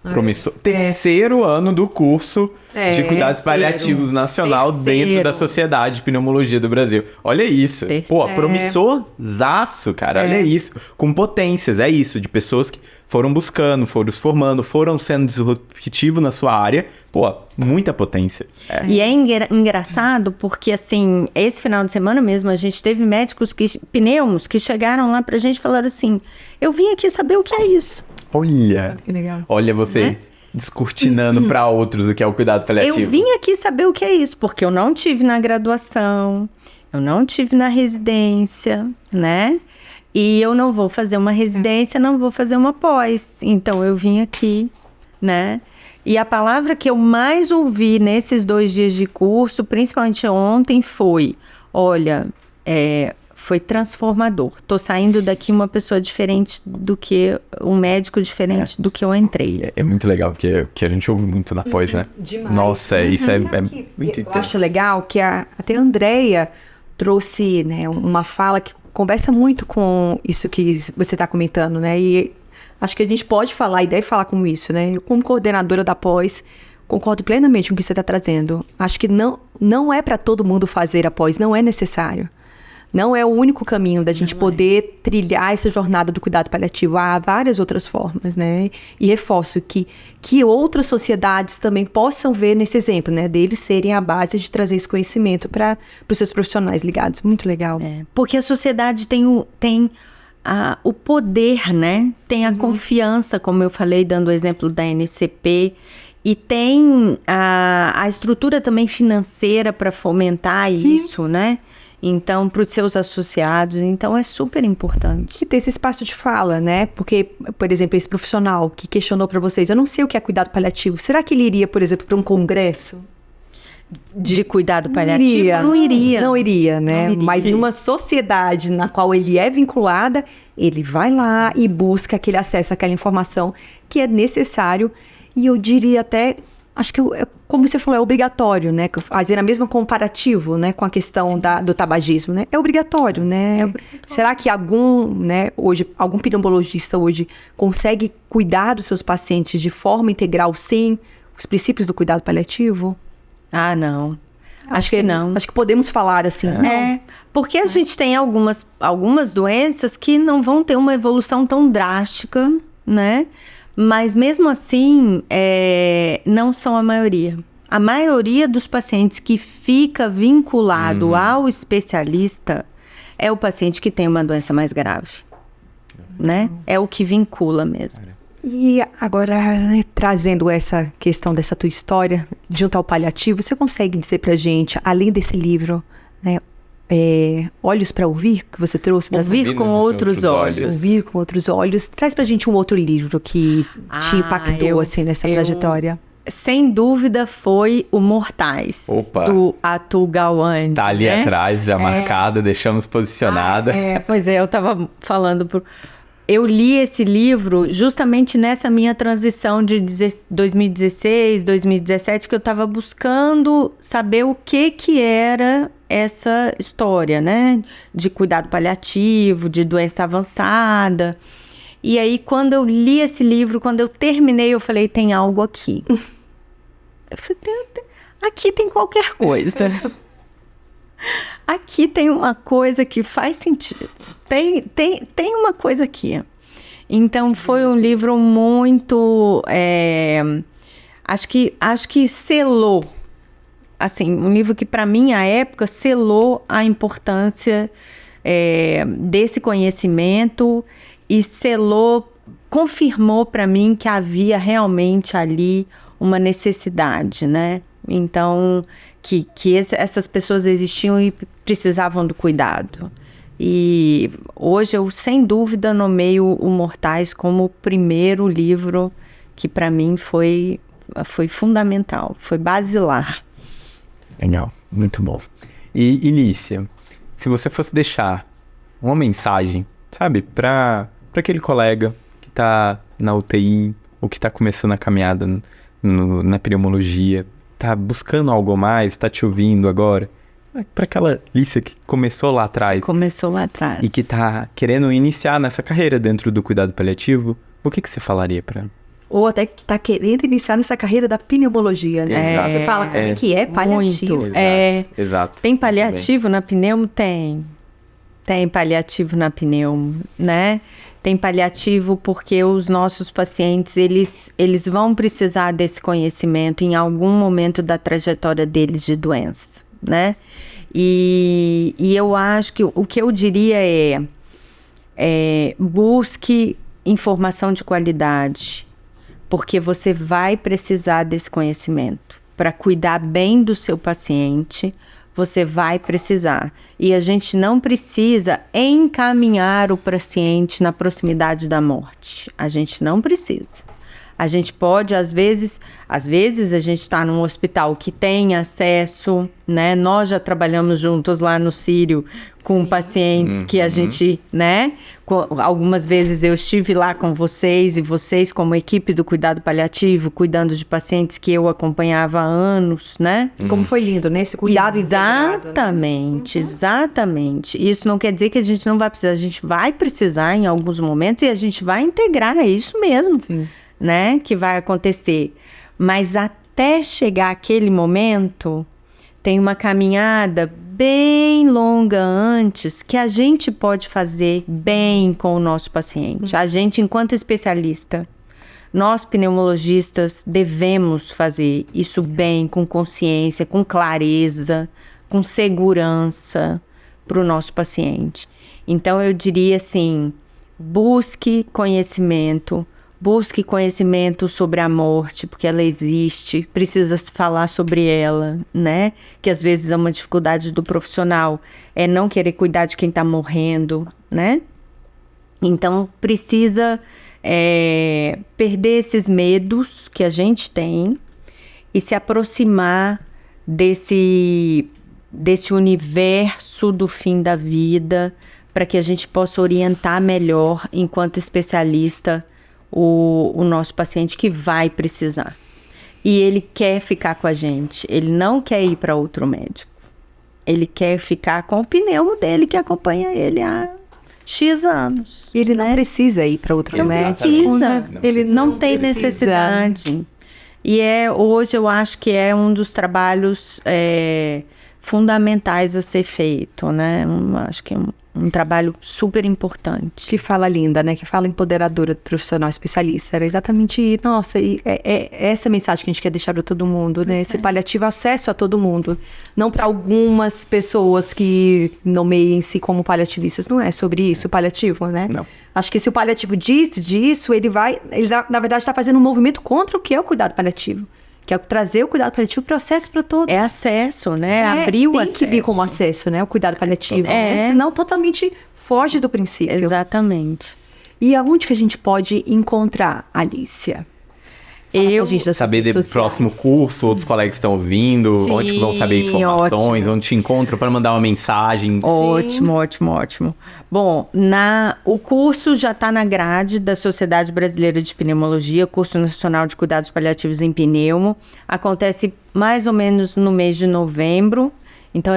Promissor. Terceiro ano do curso de cuidados paliativos nacional dentro da Sociedade de Pneumologia do Brasil. Olha isso. Pô, promissorzaço, cara. Olha isso. Com potências, é isso. De pessoas que foram buscando, foram se formando, foram sendo disruptivos na sua área. Pô, muita potência. E é engraçado porque, assim, esse final de semana mesmo, a gente teve médicos pneumos que chegaram lá pra gente e falaram assim, eu vim aqui saber o que é isso. Olha, que legal. Olha você descortinando para outros o que é o cuidado paliativo. Eu vim aqui saber o que é isso, porque eu não tive na graduação, eu não tive na residência, né? E eu não vou fazer uma residência, não vou fazer uma pós. Então, eu vim aqui, né? E a palavra que eu mais ouvi nesses 2 dias de curso, principalmente ontem, foi, olha, foi transformador. Tô saindo daqui uma pessoa diferente do que... um médico diferente do que eu entrei. É muito legal, porque a gente ouve muito na pós, né? Demais. Nossa, isso é muito interessante. Eu acho legal que até a Andrea trouxe, né, uma fala que conversa muito com isso que você está comentando, né? E acho que a gente pode falar e deve falar como isso, né? Eu, como coordenadora da pós, concordo plenamente com o que você está trazendo. Acho que não é para todo mundo fazer a pós, não é necessário. Não é o único caminho da gente poder trilhar essa jornada do cuidado paliativo. Há várias outras formas, né? E reforço que outras sociedades também possam ver nesse exemplo, né? Deles serem a base de trazer esse conhecimento para os seus profissionais ligados. Muito legal. Porque a sociedade tem o poder, né? Tem a confiança, como eu falei, dando o exemplo da NCP, e tem a estrutura também financeira para fomentar isso, né? Então, para os seus associados, então é super importante. E ter esse espaço de fala, né? Porque, por exemplo, esse profissional que questionou para vocês, eu não sei o que é cuidado paliativo, será que ele iria, por exemplo, para um congresso de cuidado paliativo? Não iria. Não iria, né? Não iria. Mas numa sociedade na qual ele é vinculada, ele vai lá e busca aquele acesso àquela informação que é necessário. E eu diria até, acho que, como você falou, é obrigatório, né? Fazer a mesma comparativo, né? Com a questão do tabagismo, né? É obrigatório, né? Será que algum pneumologista hoje consegue cuidar dos seus pacientes de forma integral sem os princípios do cuidado paliativo? Ah, não. Acho que não. Acho que podemos falar assim. Porque a gente tem algumas doenças que não vão ter uma evolução tão drástica, né? Mas mesmo assim, não são a maioria. A maioria dos pacientes que fica vinculado ao especialista é o paciente que tem uma doença mais grave, né? É o que vincula mesmo. E agora, né, trazendo essa questão dessa tua história, junto ao paliativo, você consegue dizer pra gente, além desse livro, né, Olhos para Ouvir, que você trouxe? Ouvir com outros olhos. Ouvir com outros olhos. Traz pra gente um outro livro que te impactou, assim, nessa trajetória. Sem dúvida foi o Mortais, do Atul Gawande. Tá ali atrás, já marcado, deixamos posicionada. Pois é, eu tava falando Eu li esse livro justamente nessa minha transição de 2016, 2017, que eu estava buscando saber o que era essa história, né? De cuidado paliativo, de doença avançada. E aí, quando eu li esse livro, quando eu terminei, eu falei, tem algo aqui. Eu falei, aqui tem qualquer coisa. Aqui tem uma coisa que faz sentido. Tem uma coisa aqui. Então, foi um livro muito... acho que selou. Assim, um livro que, para mim, à época, selou a importância desse conhecimento e confirmou para mim que havia realmente ali uma necessidade, né? Então, que essas pessoas existiam e precisavam do cuidado. E hoje eu, sem dúvida, nomeio o Mortais como o primeiro livro que para mim foi fundamental, foi basilar. Legal, muito bom. E Lícia, se você fosse deixar uma mensagem, sabe, para aquele colega que está na UTI ou que está começando a caminhada na pneumologia, tá buscando algo mais, tá te ouvindo agora, para aquela Lícia que começou lá atrás. E que tá querendo iniciar nessa carreira dentro do cuidado paliativo, o que você falaria para ela? Ou até que tá querendo iniciar nessa carreira da pneumologia, né? Exato. Você fala como que é paliativo. Muito. Exato. Tem paliativo na pneumo? Tem. Tem paliativo na pneumo, né? Tem paliativo porque os nossos pacientes, eles vão precisar desse conhecimento em algum momento da trajetória deles de doença, né? E eu acho que o que eu diria busque informação de qualidade, porque você vai precisar desse conhecimento. Para cuidar bem do seu paciente, você vai precisar. E a gente não precisa encaminhar o paciente na proximidade da morte. A gente não precisa. A gente pode, às vezes a gente está num hospital que tem acesso, né? Nós já trabalhamos juntos lá no Sírio com pacientes que a gente, né? Algumas vezes eu estive lá com vocês e vocês como equipe do cuidado paliativo, cuidando de pacientes que eu acompanhava há anos, né? Como foi lindo, né? Esse cuidado Exatamente, exatamente. Isso não quer dizer que a gente não vai precisar, a gente vai precisar em alguns momentos e a gente vai integrar, é isso mesmo. Sim. Né, que vai acontecer. Mas até chegar aquele momento, tem uma caminhada bem longa antes que a gente pode fazer bem com o nosso paciente. A gente, enquanto especialista, nós pneumologistas devemos fazer isso bem, com consciência, com clareza, com segurança para o nosso paciente. Então eu diria assim, busque conhecimento sobre a morte, porque ela existe, precisa se falar sobre ela, né? Que às vezes é uma dificuldade do profissional, é não querer cuidar de quem está morrendo, né? Então precisa perder esses medos que a gente tem e se aproximar desse universo do fim da vida, para que a gente possa orientar melhor, enquanto especialista, o nosso paciente que vai precisar. E ele quer ficar com a gente, ele não quer ir para outro médico. Ele quer ficar com o pneumo dele, que acompanha ele há X anos. E ele não precisa ir para outro médico. Ele não tem necessidade. E hoje eu acho que é um dos trabalhos fundamentais a ser feito, né? Acho que é um trabalho super importante. Que fala linda, né? Que fala empoderadora do profissional especialista. Era exatamente, nossa, essa mensagem que a gente quer deixar para todo mundo, né? Esse paliativo, acesso a todo mundo. Não para algumas pessoas que nomeiem-se como paliativistas. Não é sobre isso o paliativo, né? Não. Acho que se o paliativo diz disso, ele na verdade está fazendo um movimento contra o que é o cuidado paliativo. Que é trazer o cuidado paliativo para o acesso para todos. É acesso, né? Abrir o acesso. Tem que vir como acesso, né? O cuidado paliativo. Senão totalmente foge do princípio. Exatamente. E aonde que a gente pode encontrar, Alícia? Saber do próximo curso, outros colegas estão ouvindo, onde que vão saber informações, onde te encontram para mandar uma mensagem. Ótimo. Bom, o curso já está na grade da Sociedade Brasileira de Pneumologia, Curso Nacional de Cuidados Paliativos em Pneumo. Acontece mais ou menos no mês de novembro. Então,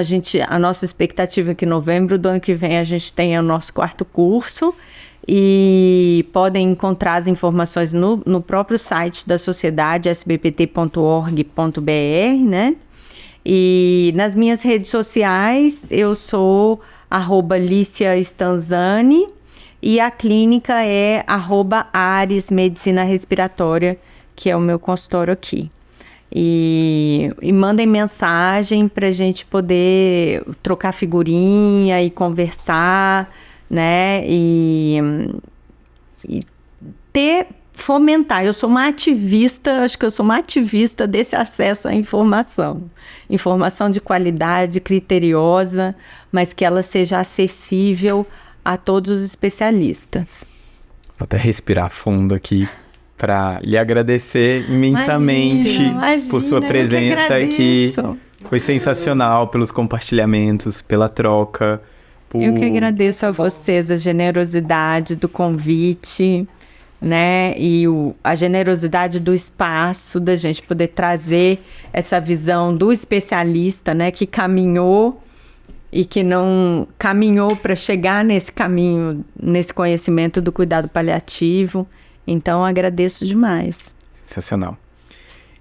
a nossa expectativa é que em novembro do ano que vem a gente tenha o nosso 4º curso. E podem encontrar as informações no próprio site da sociedade, sbpt.org.br, né? E nas minhas redes sociais, eu sou @Lícia Stanzani e a clínica é @Ares Medicina Respiratória, que é o meu consultório aqui. E mandem mensagem para a gente poder trocar figurinha e conversar, né, e fomentar. Eu sou uma ativista, acho que eu sou uma ativista desse acesso à informação. Informação de qualidade, criteriosa, mas que ela seja acessível a todos os especialistas. Vou até respirar fundo aqui para lhe agradecer imensamente por sua presença aqui. Foi sensacional, pelos compartilhamentos, pela troca. Eu que agradeço a vocês a generosidade do convite, né? E a generosidade do espaço, da gente poder trazer essa visão do especialista, né? Que caminhou e que não caminhou para chegar nesse caminho, nesse conhecimento do cuidado paliativo. Então, agradeço demais. Sensacional.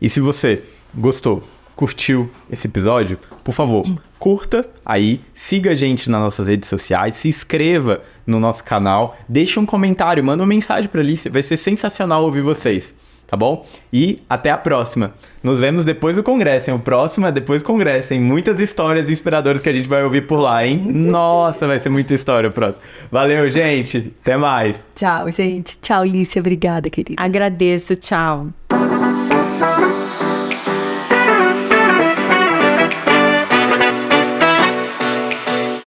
E se você gostou, curtiu esse episódio, por favor, curta aí, siga a gente nas nossas redes sociais, se inscreva no nosso canal, deixa um comentário, manda uma mensagem para Alícia, vai ser sensacional ouvir vocês, tá bom? E até a próxima. Nos vemos depois do congresso, hein? O próximo é depois do congresso, hein? Muitas histórias inspiradoras que a gente vai ouvir por lá, hein? Nossa, vai ser muita história o próximo. Valeu, gente. Até mais. Tchau, gente. Tchau, Alícia. Obrigada, querida. Agradeço. Tchau.